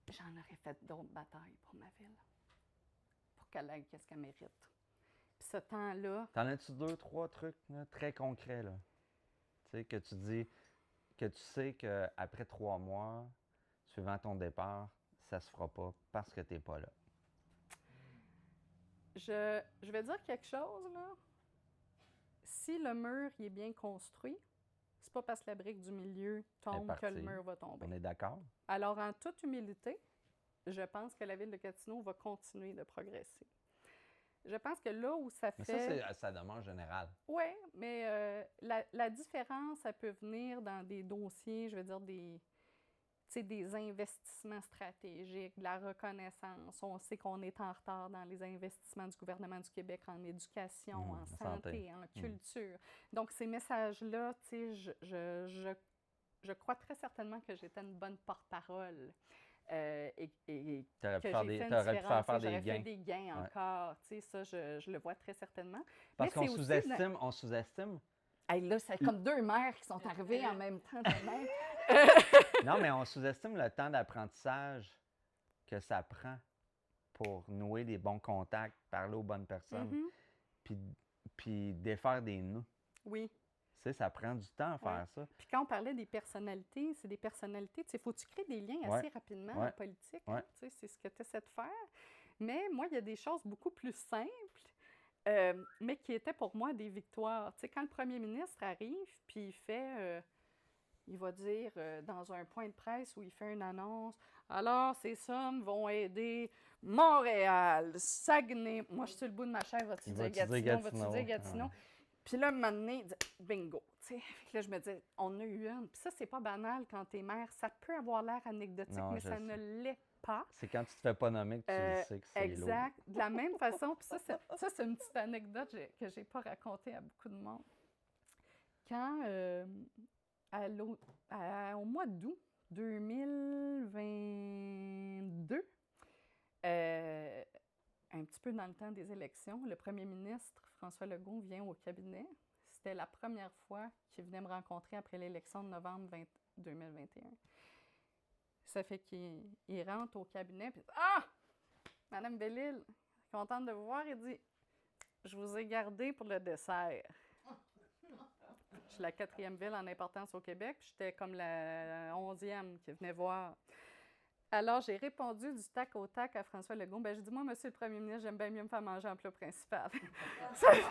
j'en aurais fait d'autres batailles pour ma ville, pour qu'elle ait qu'est-ce qu'elle mérite. Puis ce temps-là... T'en as-tu 2, 3 trucs là, très concrets, là? Tu sais, que tu dis, que tu sais qu'après 3 mois, suivant ton départ, ça se fera pas parce que tu n'es pas là? Je vais dire quelque chose, là. Si le mur il est bien construit, c'est pas parce que la brique du milieu tombe que le mur va tomber. On est d'accord? Alors, en toute humilité, je pense que la ville de Gatineau va continuer de progresser. Je pense que là où ça fait... Mais ça, ça demande général. Oui, mais la différence, ça peut venir dans des dossiers, je veux dire, des investissements stratégiques, de la reconnaissance. On sait qu'on est en retard dans les investissements du gouvernement du Québec en éducation, en santé, en culture. Donc, ces messages-là, tu sais, je crois très certainement que j'étais une bonne porte-parole. Et tu aurais pu faire des gains encore. Tu sais, ça, je le vois très certainement. Parce qu'on sous-estime Hey, là, c'est comme deux mères qui sont arrivées en même temps. Non, mais on sous-estime le temps d'apprentissage que ça prend pour nouer des bons contacts, parler aux bonnes personnes, Mhm. puis défaire des nœuds. Oui. Tu sais, ça prend du temps à faire ça. Puis quand on parlait des personnalités, c'est des personnalités, tu sais, faut-tu créer des liens assez rapidement en politique? Hein? Tu sais, c'est ce que tu essaies de faire. Mais moi, il y a des choses beaucoup plus simples, mais qui étaient pour moi des victoires. Tu sais, quand le premier ministre arrive, puis il fait, il va dire dans un point de presse où il fait une annonce, alors ces sommes vont aider Montréal, Saguenay. Moi, je suis sur le bout de ma chaise, vas-tu dire Gatineau, vas-tu dire Gatineau? Ouais. Puis là, un moment donné, bingo, tu sais. Là, je me dis, on a eu une. Puis ça, c'est pas banal quand t'es mère. Ça peut avoir l'air anecdotique, Non, mais je ça sais. ne l'est pas. C'est quand tu te fais pas nommer que tu le sais que c'est lourd. Exact. De la même façon, puis ça, c'est une petite anecdote que j'ai pas racontée à beaucoup de monde. Quand, au mois d'août 2022, un petit peu dans le temps des élections, le premier ministre François Legault vient au cabinet. C'était la première fois qu'il venait me rencontrer après l'élection de novembre 2021. Ça fait qu'il rentre au cabinet et ah! Madame Bellil, contente de vous voir, il dit je vous ai gardé pour le dessert. Je suis la 4e ville en importance au Québec, puis j'étais comme la 11e qui venait voir. Alors, j'ai répondu du tac au tac à François Legault. Ben, j'ai dit, moi, monsieur le premier ministre, j'aime bien mieux me faire manger en plat principal. Ça fait que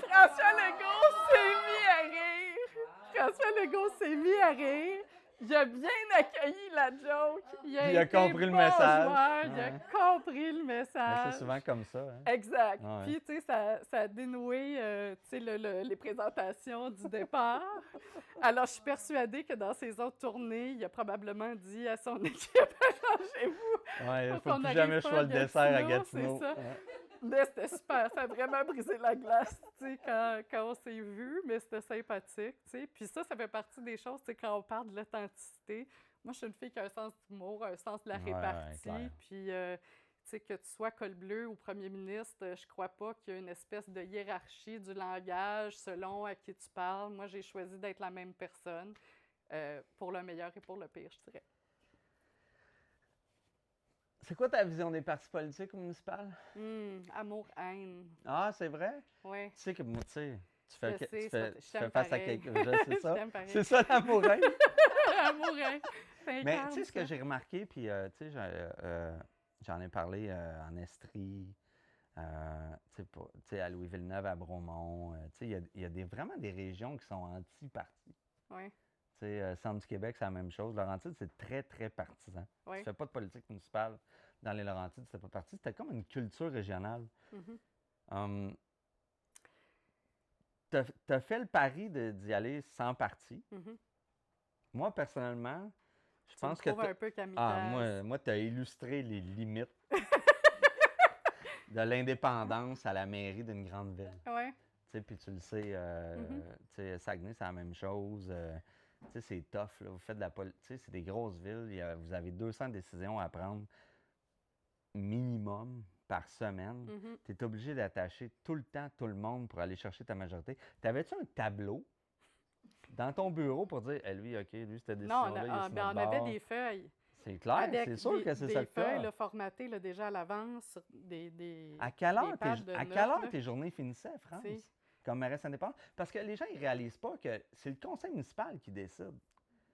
François Legault s'est mis à rire. François Legault s'est mis à rire. Il a bien accueilli la joke. Il a compris le message. Joueur, il a compris le Mais message. c'est souvent comme ça. Hein? Exact. Ouais. Puis, tu sais, ça a dénoué tu sais, les présentations du départ. Alors, je suis persuadée que dans ses autres tournées, il a probablement dit à son équipe arrangez-vous. Ouais, il ne faut plus jamais que je sois le dessert à Gatineau. C'est ça. Mais c'était super. Ça a vraiment brisé la glace, tu sais, quand on s'est vus, mais c'était sympathique, tu sais. Puis ça fait partie des choses, tu sais, quand on parle de l'authenticité. Moi, je suis une fille qui a un sens d'humour, un sens de la répartie. Puis, tu sais, que tu sois col bleu ou premier ministre, je crois pas qu'il y a une espèce de hiérarchie du langage selon à qui tu parles. Moi, j'ai choisi d'être la même personne, pour le meilleur et pour le pire, je dirais. C'est quoi ta vision des partis politiques au municipal? Amour-haine. Ah, c'est vrai? Oui. Tu sais que moi, tu sais, tu Je fais t'aime face à pareil. quelqu'un. C'est ça? C'est ça l'amour-haine? Amour-haine. Mais tu sais, ce que j'ai remarqué, puis tu sais, j'en ai parlé en Estrie, tu sais, à Louis-Villeneuve, à Bromont. Tu sais, il y a vraiment des régions qui sont anti-partis. Oui. Tu sais, Centre du Québec, c'est la même chose. Laurentides, c'est très, très partisan. Oui. Tu ne fais pas de politique municipale dans les Laurentides, c'était pas parti. C'était comme une culture régionale. Mm-hmm. Tu as fait le pari d'y aller sans parti. Mm-hmm. Moi, personnellement, je pense que... un peu kamikaze. Moi tu as illustré les limites de l'indépendance à la mairie d'une grande ville. Oui. Tu sais, puis tu le sais, tu sais, Saguenay, c'est la même chose. Tu sais, c'est tough, là. Vous faites de la politique. Tu sais, c'est des grosses villes. Vous avez 200 décisions à prendre minimum par semaine. Mm-hmm. Tu es obligé d'attacher tout le temps tout le monde pour aller chercher ta majorité. T'avais-tu un tableau dans ton bureau pour dire, lui, OK, lui, cette décision-là, Non, on avait des feuilles. C'est clair, c'est sûr que c'est ça le cas. Des feuilles là, formatées là, déjà à l'avance. À quelle heure tes journées finissaient, France? Si. Comme mairesse indépendante? Parce que les gens, ils ne réalisent pas que c'est le conseil municipal qui décide.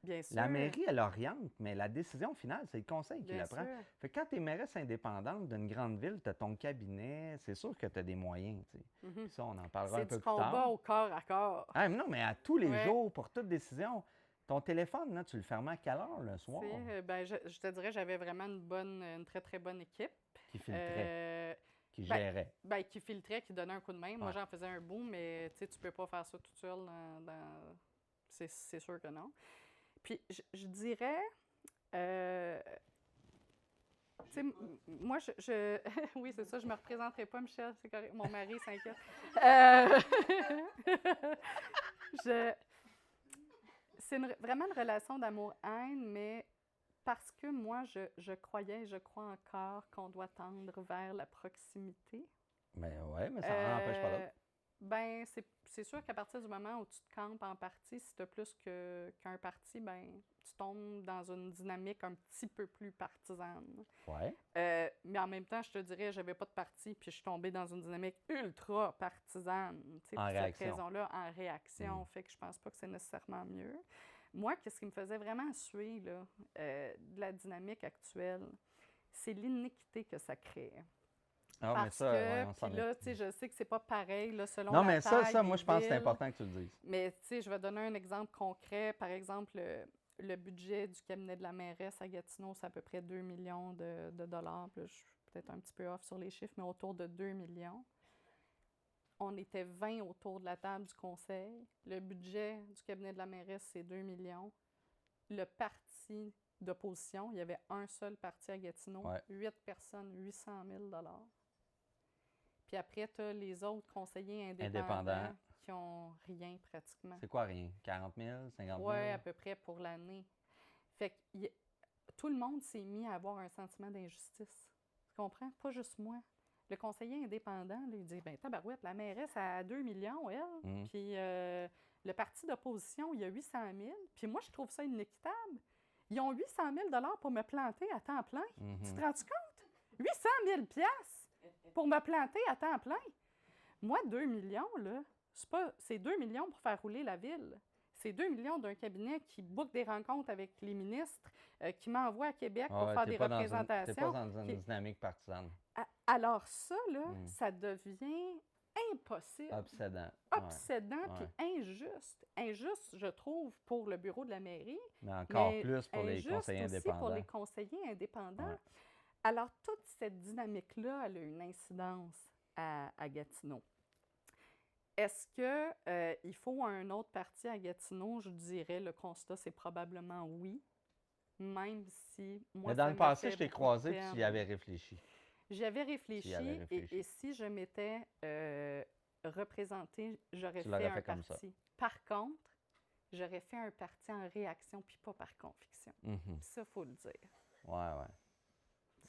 Bien sûr. La mairie, elle oriente, mais la décision finale, c'est le conseil qui la prend. Fait que quand tu es mairesse indépendante d'une grande ville, tu as ton cabinet, c'est sûr que tu as des moyens. Tu sais. Mm-hmm. Ça, on en parlera un peu plus tard. C'est du combat au corps à corps. Ah, mais non, mais à tous les jours, pour toute décision. Ton téléphone, là, tu le fermais à quelle heure le soir? Ben, je te dirais, j'avais vraiment une très, très bonne équipe. Qui filtrait, qui gérait. Qui filtrait, qui donnait un coup de main. Moi, j'en faisais un bout, mais tu peux pas faire ça toute seule. C'est sûr que non. Puis, je dirais... tu sais, moi, oui, c'est ça, je me représenterai pas, Michel, c'est correct. Mon mari s'inquiète. C'est vraiment une relation d'amour-haine, mais parce que moi, je croyais et je crois encore qu'on doit tendre vers la proximité. Mais oui, mais ça n'en empêche pas l'autre. Ben, c'est sûr qu'à partir du moment où tu te campes en parti, si tu as plus qu'un parti, ben, tu tombes dans une dynamique un petit peu plus partisane. Ouais. Mais en même temps, je te dirais, j'avais pas de parti, puis je suis tombée dans une dynamique ultra partisane. Tu sais, En pour cette réaction. raison-là, en réaction, fait que je pense pas que c'est nécessairement mieux. Moi, qu'est-ce qui me faisait vraiment suer là, de la dynamique actuelle, c'est l'iniquité que ça crée. Ah, mais Parce ça, ouais, que, on s'en puis est. là, tu sais, je sais que c'est pas pareil là, selon Non, la mais taille ça, moi, des je pense que c'est villes. important que tu le dises. Mais tu sais, je vais donner un exemple concret. Par exemple, le budget du cabinet de la mairesse à Gatineau, c'est à peu près 2 millions de dollars. Puis là, je suis peut-être un petit peu off sur les chiffres, mais autour de 2 millions. On était 20 autour de la table du conseil. Le budget du cabinet de la mairesse, c'est 2 millions. Le parti d'opposition, il y avait un seul parti à Gatineau, Ouais. 8 personnes, 800 000 dollars. Puis après, tu as les autres conseillers indépendants qui ont rien pratiquement. C'est quoi rien? 40 000, 50 000? Oui, à peu près pour l'année. Fait que tout le monde s'est mis à avoir un sentiment d'injustice. Tu comprends? Pas juste moi. Le conseiller indépendant, là, il dit, ben tabarouette, la mairesse a 2 millions, elle. Puis le parti d'opposition, il y a 800 000. Puis moi, je trouve ça inéquitable. Ils ont 800 000 pour me planter à temps plein. Tu te rends compte? 800 000 pour me planter à temps plein. Moi, 2 millions, là, c'est 2 millions pour faire rouler la ville. C'est 2 millions d'un cabinet qui boucle des rencontres avec les ministres, qui m'envoie à Québec pour faire des représentations. Tu n'es pas dans une dynamique partisane. Alors ça, là, ça devient impossible. Obsédant. Obsédant, puis injuste. Injuste, je trouve, pour le bureau de la mairie. Mais encore plus pour les conseillers aussi indépendants. pour les conseillers indépendants. Ouais. Alors, toute cette dynamique-là, elle a une incidence à Gatineau. Est-ce qu'il faut un autre parti à Gatineau? Je dirais, le constat, c'est probablement oui, même si moi, mais dans le passé, je t'ai croisé et tu y avais réfléchi. J'y avais réfléchi, et si je m'étais représentée, j'aurais fait un comme parti. ça. Par contre, j'aurais fait un parti en réaction, puis pas par conviction. Ça, il faut le dire. Ouais.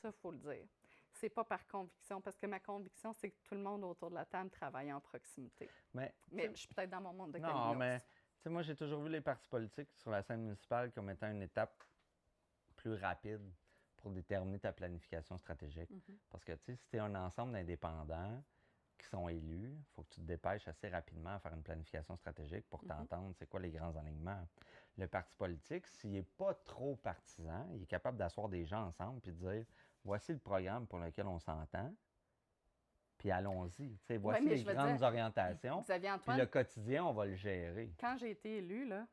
Ça, il faut le dire. C'est pas par conviction, parce que ma conviction, c'est que tout le monde autour de la table travaille en proximité. Mais je suis peut-être dans mon monde de Non, Camille mais tu sais, moi, j'ai toujours vu les partis politiques sur la scène municipale comme étant une étape plus rapide pour déterminer ta planification stratégique. Parce que, tu sais, si tu es un ensemble d'indépendants qui sont élus, il faut que tu te dépêches assez rapidement à faire une planification stratégique pour t'entendre c'est quoi les grands alignements. Le parti politique, s'il n'est pas trop partisan, il est capable d'asseoir des gens ensemble puis de dire voici le programme pour lequel on s'entend, puis allons-y. Tu sais, voici les grandes orientations. Xavier Antoine, puis le quotidien, on va le gérer. Quand j'ai été élue, là,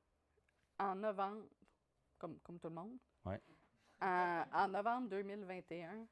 en novembre, comme tout le monde, en novembre 2021,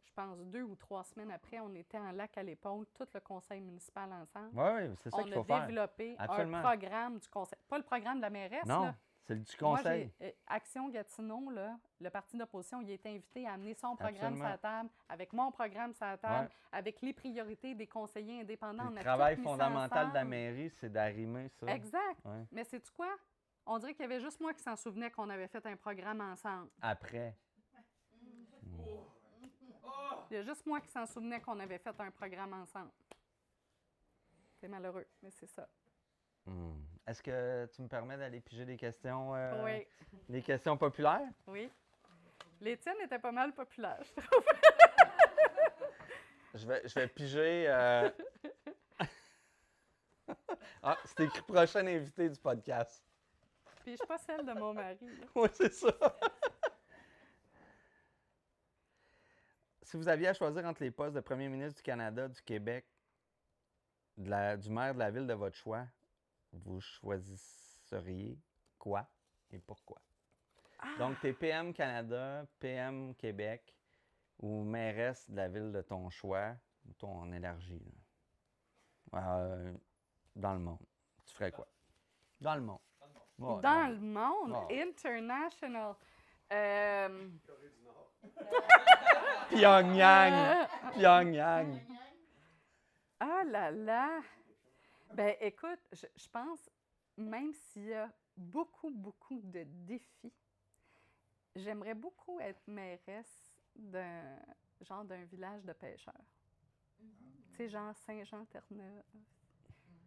je pense 2 ou 3 semaines après, on était en lac à l'épaule, tout le conseil municipal ensemble. Oui, c'est ça qu'il faut faire. On a développé un programme du conseil. Pas le programme de la mairesse, non, là. C'est du conseil. Moi, Action Gatineau, là, le parti d'opposition, il est invité à amener son programme sur la table, avec mon programme sur la table, avec les priorités des conseillers indépendants. Le travail fondamental de la mairie, c'est d'arrimer ça. Exact. Ouais. Mais sais-tu quoi? On dirait qu'il y avait juste moi qui s'en souvenais qu'on avait fait un programme ensemble. Après. Il y a juste moi qui s'en souvenais qu'on avait fait un programme ensemble. C'est malheureux, mais c'est ça. Est-ce que tu me permets d'aller piger des questions? Oui. Des questions populaires? Oui. Les tiennes étaient pas mal populaires, je trouve. je vais piger... Ah, c'est écrit prochain invité du podcast. Puis je suis pas celle de mon mari. Oui, c'est ça. Si vous aviez à choisir entre les postes de premier ministre du Canada, du Québec, du maire de la ville de votre choix, vous choisisseriez quoi et pourquoi? Donc, tu es PM Canada, PM Québec ou mairesse de la ville de ton choix, ou ton élargi, dans le monde. Tu ferais quoi? Dans le monde. Dans le monde? International. Corée du Nord. Pyongyang! Pyongyang! Ah là là! Ben écoute, je pense, même s'il y a beaucoup de défis, j'aimerais beaucoup être mairesse d'un village de pêcheurs. Tu sais, genre Saint-Jean-Terre-Neuve.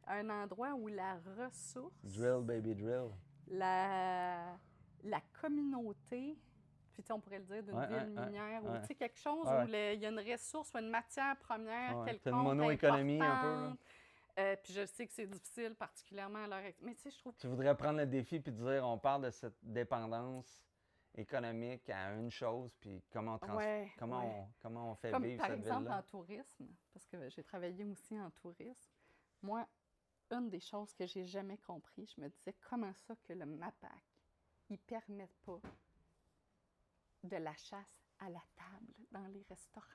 un endroit où la ressource, Drill, baby, drill. la communauté, puis tu sais, on pourrait le dire d'une ville minière, ou tu sais, quelque chose où il y a une ressource ou une matière première quelconque, c'est une mono-économie un peu, là. Puis je sais que c'est difficile, particulièrement à l'heure actuelle. Mais tu sais, je trouve... Tu voudrais prendre le défi puis dire, on parle de cette dépendance économique à une chose, puis comment on fait Comme vivre par cette exemple ville-là. en tourisme, parce que j'ai travaillé aussi en tourisme. Moi, une des choses que j'ai jamais compris, je me disais comment ça que le MAPAC, il permet pas de la chasse à la table dans les restaurants.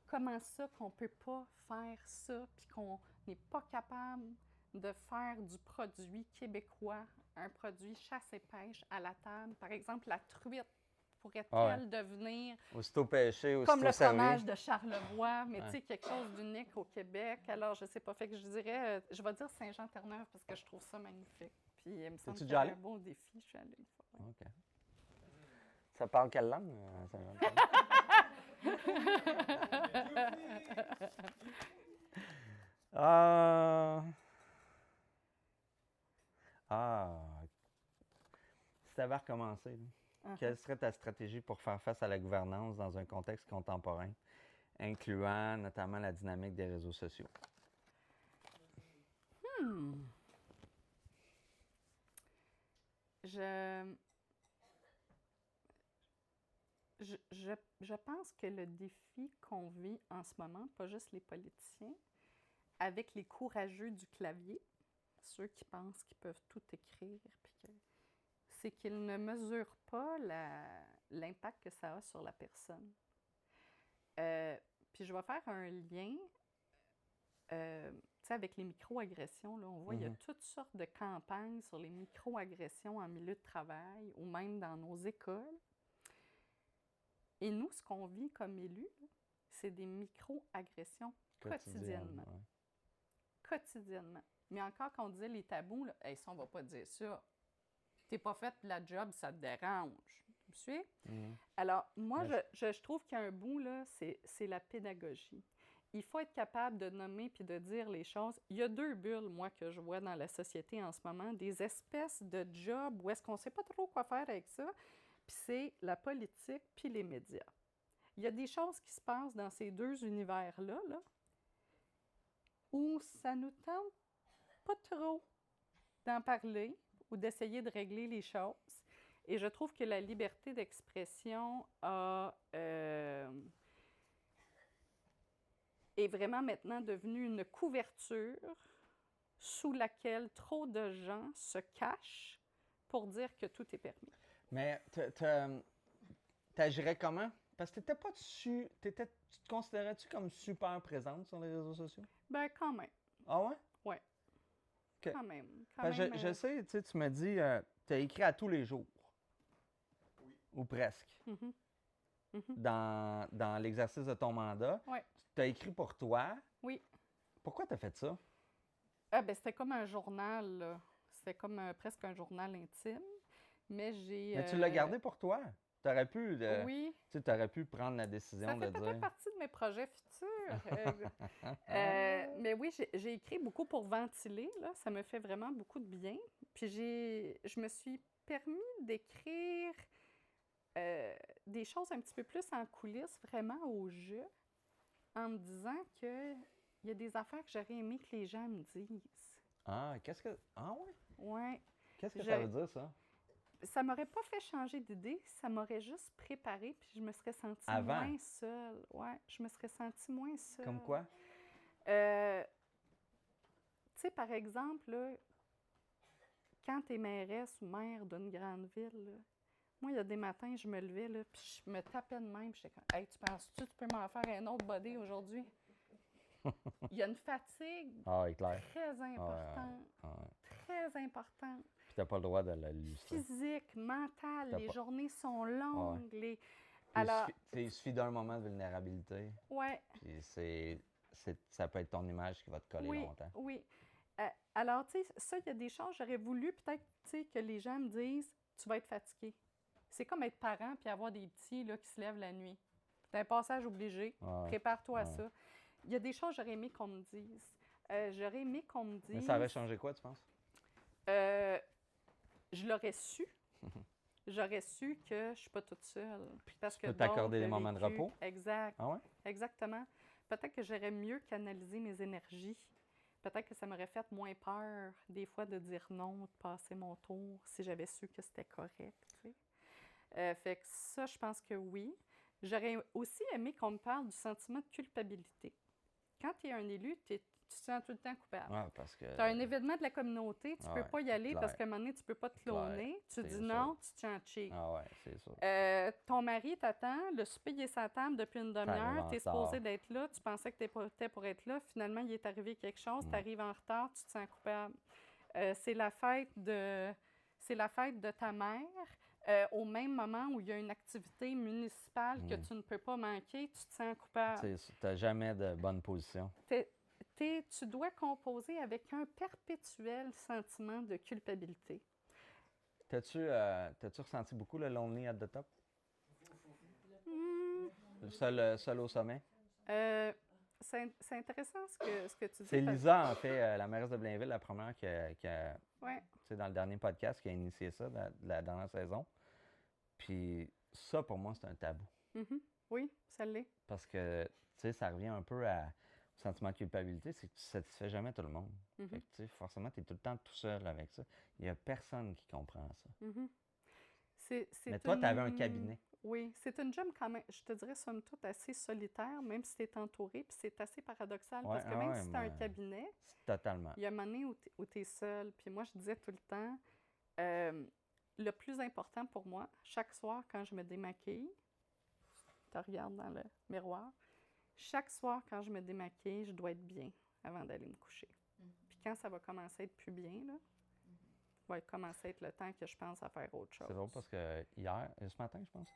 Comment ça qu'on peut pas faire ça, puis qu'on n'est pas capable de faire du produit québécois, un produit chasse et pêche à la table. Par exemple, la truite pourrait-elle devenir aussitôt pêché, aussitôt comme le servi. fromage de Charlevoix, mais tu sais, quelque chose d'unique au Québec. Alors, je sais pas, fait que je dirais, je vais dire Saint-Jean-Terre-Neuve parce que je trouve ça magnifique. Puis, il me semble que c'est un beau défi. Je suis allée une fois. Ouais. OK. Ça parle quelle langue, Saint-Jean-Terre-Neuve? Si tu avais recommencé, quelle serait ta stratégie pour faire face à la gouvernance dans un contexte contemporain, incluant notamment la dynamique des réseaux sociaux? Je pense que le défi qu'on vit en ce moment, pas juste les politiciens, avec les courageux du clavier, ceux qui pensent qu'ils peuvent tout écrire, c'est qu'ils ne mesurent pas l'impact que ça a sur la personne. Puis je vais faire un lien, tu sais, avec les micro-agressions. Là, on voit il y a toutes sortes de campagnes sur les micro-agressions en milieu de travail ou même dans nos écoles. Et nous, ce qu'on vit comme élus, c'est des micro-agressions quotidiennement. Ouais. Quotidiennement. Mais encore, quand on disait les tabous, là, hey, ça, on ne va pas dire ça. T'es pas fait pour la job, ça te dérange. Tu me suis? Alors, moi, je trouve qu'il y a un bout, là, c'est la pédagogie. Il faut être capable de nommer puis de dire les choses. Il y a deux bulles, moi, que je vois dans la société en ce moment, des espèces de jobs où est-ce qu'on ne sait pas trop quoi faire avec ça, puis c'est la politique puis les médias. Il y a des choses qui se passent dans ces deux univers-là, là, où ça nous tente pas trop d'en parler ou d'essayer de régler les choses. Et je trouve que la liberté d'expression est vraiment maintenant devenue une couverture sous laquelle trop de gens se cachent pour dire que tout est permis. Mais t'agirais comment? Parce que tu te considérais-tu comme super présente sur les réseaux sociaux? Ben quand même. Ah ouais? Ouais. Okay. Quand même. Je sais, tu m'as dit, tu as écrit à tous les jours. Oui. Ou presque. Dans l'exercice de ton mandat. Ouais. Tu as écrit pour toi. Oui. Pourquoi tu as fait ça? Ben, c'était comme un journal, là. C'était comme presque un journal intime. Mais tu l'as gardé pour toi. Tu aurais pu, oui. Tu aurais pu prendre la décision de dire... Ça fait peut-être partie de mes projets futurs. Mais oui, j'ai écrit beaucoup pour ventiler. Là. Ça me fait vraiment beaucoup de bien. Puis je me suis permis d'écrire des choses un petit peu plus en coulisses, vraiment au jeu, en me disant qu'il y a des affaires que j'aurais aimé que les gens me disent. Ah, qu'est-ce que... Ah oui? Oui. Qu'est-ce que ça veut dire, ça? Ça m'aurait pas fait changer d'idée, ça m'aurait juste préparé, puis je me serais sentie moins seule. Ouais, je me serais sentie moins seule. Comme quoi? Tu sais, par exemple, là, quand tu es mairesse ou maire d'une grande ville, là, moi, il y a des matins, je me levais, là, puis je me tapais de même, puis j'étais comme « Hey, tu penses-tu que tu peux m'en faire un autre body aujourd'hui? » Il y a une fatigue très importante. Très importante. Puis t'as pas le droit de la lustrer. Physique, mentale, les journées sont longues. Il suffit d'un moment de vulnérabilité. Oui. Puis ça peut être ton image qui va te coller longtemps. Oui. Alors, tu sais, ça, il y a des choses, j'aurais voulu peut-être, tu sais, que les gens me disent « Tu vas être fatigué ». C'est comme être parent puis avoir des petits là, qui se lèvent la nuit. C'est un passage obligé. Prépare-toi à ça. Il y a des choses, j'aurais aimé qu'on me dise. J'aurais aimé qu'on me Mais dise... ça aurait changé quoi, tu penses? Je l'aurais su. J'aurais su que je ne suis pas toute seule. Parce Tu que peux t'accorder d'autres des l'ont moments de vécu. repos? Exact. Ah ouais? Exactement. Peut-être que j'aurais mieux canalisé mes énergies. Peut-être que ça m'aurait fait moins peur, des fois, de dire non, de passer mon tour, si j'avais su que c'était correct. Tu sais. Fait que ça, je pense que oui. J'aurais aussi aimé qu'on me parle du sentiment de culpabilité. Quand tu es un élu, tu te sens tout le temps coupable. Ouais, parce que... Tu as un événement de la communauté, tu ne peux Ouais, pas y aller clair. parce qu'à un moment donné, tu ne peux pas te cloner. Tu c'est dis sûr. non, tu te tiens cheap. Ah ouais, c'est sûr. Ton mari t'attend, le souper il est sur la table depuis une T'arrives demi-heure, en tu es retard. supposé d'être là, tu pensais que tu étais pour être là, finalement il est arrivé quelque chose, tu arrives en retard, tu te sens coupable. C'est la fête de ta mère, au même moment où il y a une activité municipale que tu ne peux pas manquer, tu te sens coupable. Tu n'as jamais de bonne position. Tu dois composer avec un perpétuel sentiment de culpabilité. T'as-tu ressenti beaucoup le lonely at the top? Le seul au sommet? C'est intéressant ce que tu dis. C'est Lisa, en fait, la mairesse de Blainville, la première qui a Ouais. dans le dernier podcast, qui a initié ça, de la dernière saison. Puis ça, pour moi, c'est un tabou. Mm-hmm. Oui, ça l'est. Parce que, tu sais, ça revient un peu au sentiment de culpabilité, c'est que tu ne satisfais jamais tout le monde. Mm-hmm. Fait que, tu sais, forcément, tu es tout le temps tout seul avec ça. Il n'y a personne qui comprend ça. Mm-hmm. Mais toi, tu avais un cabinet. Oui, c'est une job quand même, je te dirais, somme toute, assez solitaire, même si tu es entouré. Puis c'est assez paradoxal parce que même si tu as un cabinet, totalement. il y a un moment donné où tu es seul. Puis moi, je disais tout le temps, le plus important pour moi, chaque soir quand je me démaquille, je te regarde dans le miroir, chaque soir quand je me démaquille, je dois être bien avant d'aller me coucher. Puis quand ça va commencer à être plus bien, là, va commencer à être le temps que je pense à faire autre chose. C'est drôle parce que ce matin, je pense,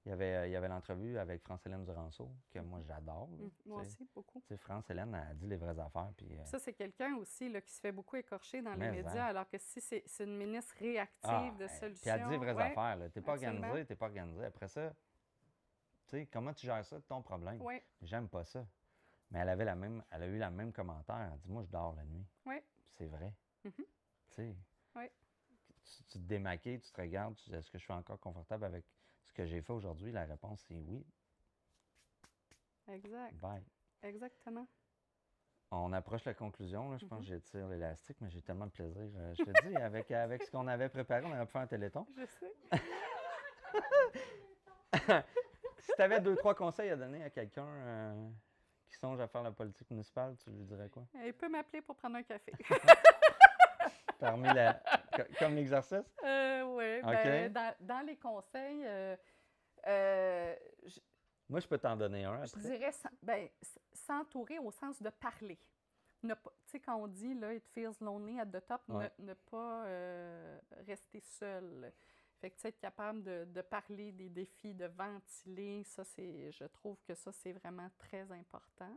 il y avait l'entrevue avec France-Hélène Duranceau, que moi, j'adore. Moi aussi, beaucoup. Tu sais, France-Hélène a dit les vraies affaires. Puis, ça, c'est quelqu'un aussi là, qui se fait beaucoup écorcher dans les médias, hein. Alors que si c'est une ministre réactive de solutions... Puis elle dit les vraies affaires. Tu n'es pas absolument. organisé, tu n'es pas organisé. Après ça, tu sais, comment tu gères ça, ton problème? Oui. J'aime pas ça. Mais elle a eu la même commentaire. Elle dit, moi, je dors la nuit. Oui. C'est vrai. Mm-hmm. Tu sais, oui. tu te démaquilles, tu te regardes, tu dis, est-ce que je suis encore confortable avec ce que j'ai fait aujourd'hui? La réponse, c'est oui. Exact. Bye. Exactement. On approche la conclusion. Là. Je pense que j'étire l'élastique, mais j'ai tellement de plaisir. Je te dis, avec ce qu'on avait préparé, on aurait pu faire un téléthon. Je sais. Si tu avais 2-3 conseils à donner à quelqu'un qui songe à faire la politique municipale, tu lui dirais quoi? Il peut m'appeler pour prendre un café. Comme l'exercice? Oui. Okay. Dans les conseils, moi, je peux t'en donner un. Je dirais s'entourer au sens de parler. Tu sais, quand on dit là, it feels lonely at the top, ne pas rester seul. Fait que, tu sais, être capable de parler des défis, de ventiler, je trouve que ça, c'est vraiment très important.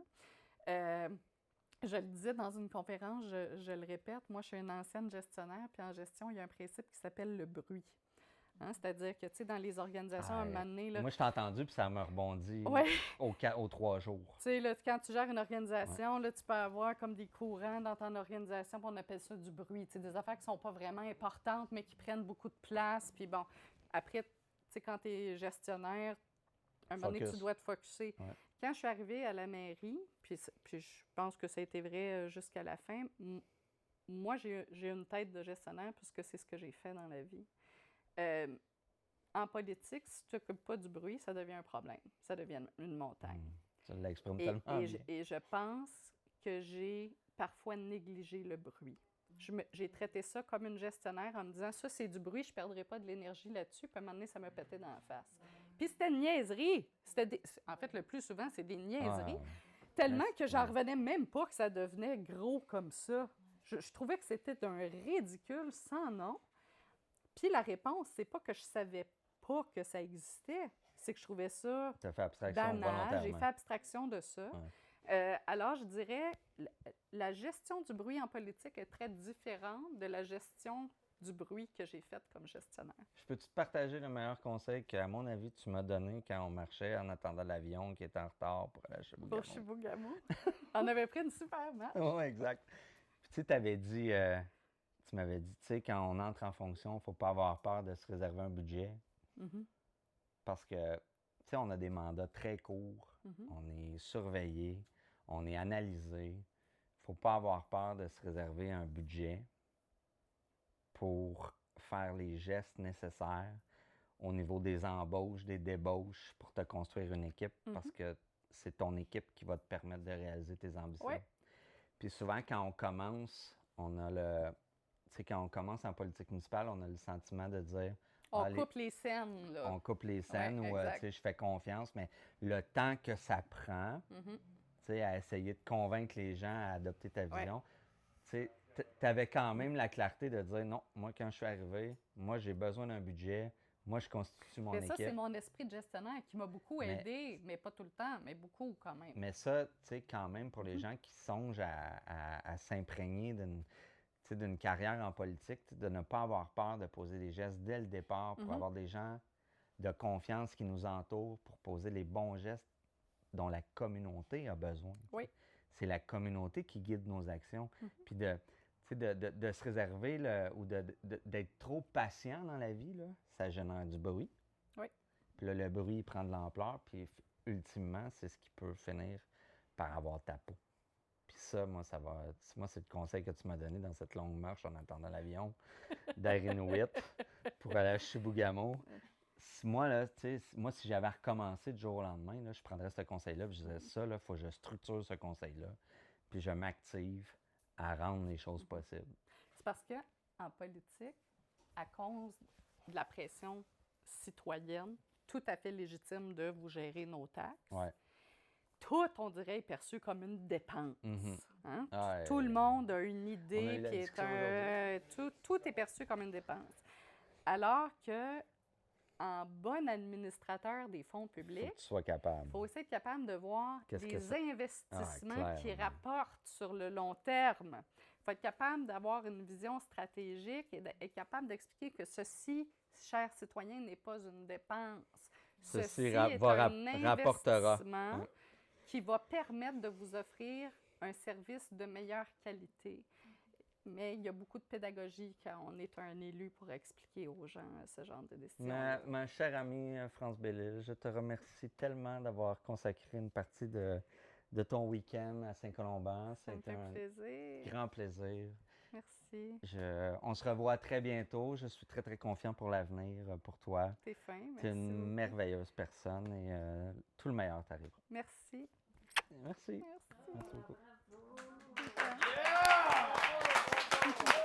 Je le disais dans une conférence, je le répète, moi, je suis une ancienne gestionnaire, puis en gestion, il y a un principe qui s'appelle le bruit. Hein? C'est-à-dire que, tu sais, dans les organisations, à un moment donné... Là, moi, je t'ai entendu, puis ça me rebondit aux 3 jours. Tu sais, là, quand tu gères une organisation, là, tu peux avoir comme des courants dans ton organisation, puis on appelle ça du bruit. Tu sais, des affaires qui sont pas vraiment importantes, mais qui prennent beaucoup de place. Puis bon, après, tu sais, quand tu es gestionnaire, à un moment donné, tu dois te focusser. Ouais. Quand je suis arrivée à la mairie, puis je pense que ça a été vrai jusqu'à la fin, moi, j'ai une tête de gestionnaire puisque c'est ce que j'ai fait dans la vie. En politique, si tu t'occupes pas du bruit, ça devient un problème. Ça devient une montagne. Tu l'exprimes tellement bien. Et je pense que j'ai parfois négligé le bruit. J'ai traité ça comme une gestionnaire en me disant, ça, c'est du bruit, je ne perdrai pas de l'énergie là-dessus. Puis à un moment donné, ça me pétait dans la face. Puis c'était une niaiserie. En fait, le plus souvent, c'est des niaiseries. Tellement que j'en revenais même pas que ça devenait gros comme ça. Je trouvais que c'était d'un ridicule sans nom. Puis la réponse, c'est pas que je savais pas que ça existait, c'est que je trouvais ça banal. J'ai fait abstraction de ça. Ouais. Alors, je dirais, la gestion du bruit en politique est très différente de la gestion du bruit que j'ai fait comme gestionnaire. Je peux-tu te partager le meilleur conseil qu'à mon avis, tu m'as donné quand on marchait en attendant l'avion qui était en retard pour aller à Chibougamau? Pour Chibougamau. On avait pris une super marche. Oui, exact. Puis tu sais, tu m'avais dit, tu sais, quand on entre en fonction, il ne faut pas avoir peur de se réserver un budget Mhm, parce que, tu sais, on a des mandats très courts, mhm. on est surveillé, on est analysé. Il ne faut pas avoir peur de se réserver un budget pour faire les gestes nécessaires au niveau des embauches, des débauches pour te construire une équipe parce que c'est ton équipe qui va te permettre de réaliser tes ambitions. Ouais. Puis souvent, quand on commence, quand on commence en politique municipale, on a le sentiment de dire On allez, coupe les scènes, là. on coupe les scènes Ouais, ou exact. je fais confiance, mais le temps que ça prend Mhm. à essayer de convaincre les gens à adopter ta Ouais. vision, tu avais quand même la clarté de dire non, moi, quand je suis arrivé, moi, j'ai besoin d'un budget, moi, je constitue mon Mais ça, c'est équipe. mon esprit de gestionnaire qui m'a beaucoup aidé, mais pas tout le temps, mais beaucoup quand même. Mais ça, tu sais, quand même, pour les gens qui songent à s'imprégner d'une carrière en politique, de ne pas avoir peur de poser des gestes dès le départ pour avoir des gens de confiance qui nous entourent pour poser les bons gestes dont la communauté a besoin. Oui. C'est la communauté qui guide nos actions. Puis de se réserver ou d'être trop patient dans la vie, là, ça génère du bruit. Oui. Puis là, le bruit il prend de l'ampleur, puis ultimement, c'est ce qui peut finir par avoir ta peau. Puis ça, moi, c'est le conseil que tu m'as donné dans cette longue marche en attendant l'avion d'Air Inuit pour aller à Chibougamau. Moi, là, si j'avais recommencé du jour au lendemain, là, je prendrais ce conseil-là, puis je disais ça, il faut que je structure ce conseil-là, puis je m'active à rendre les choses possibles. C'est parce que en politique, à cause de la pression citoyenne, tout à fait légitime de vous gérer nos taxes, Ouais. tout, on dirait, est perçu comme une dépense. Hein? Ah, Tout le monde a une on a idée eu la qui est discussion tout est perçu comme une dépense. Alors que en bon administrateur des fonds faut publics, que tu sois capable. il faut aussi être capable de voir Qu'est-ce que des ça- investissements qui clairement. rapportent sur le long terme. Il faut être capable d'avoir une vision stratégique et être capable d'expliquer que ceci, chers citoyens, n'est pas une dépense. Ceci est rapportera. investissement Ouais. qui va permettre de vous offrir un service de meilleure qualité. Mais il y a beaucoup de pédagogie quand on est un élu pour expliquer aux gens ce genre de décision. Ma chère amie France Bellil, je te remercie tellement d'avoir consacré une partie de ton week-end à Saint-Colomban. Ça me C'était fait un plaisir. grand plaisir. Merci. On se revoit très bientôt. Je suis très, très confiant pour l'avenir, pour toi. T'es fin, merci. Tu es une beaucoup. merveilleuse personne et tout le meilleur t'arrivera. Merci. Merci. Merci. Merci beaucoup. Yeah!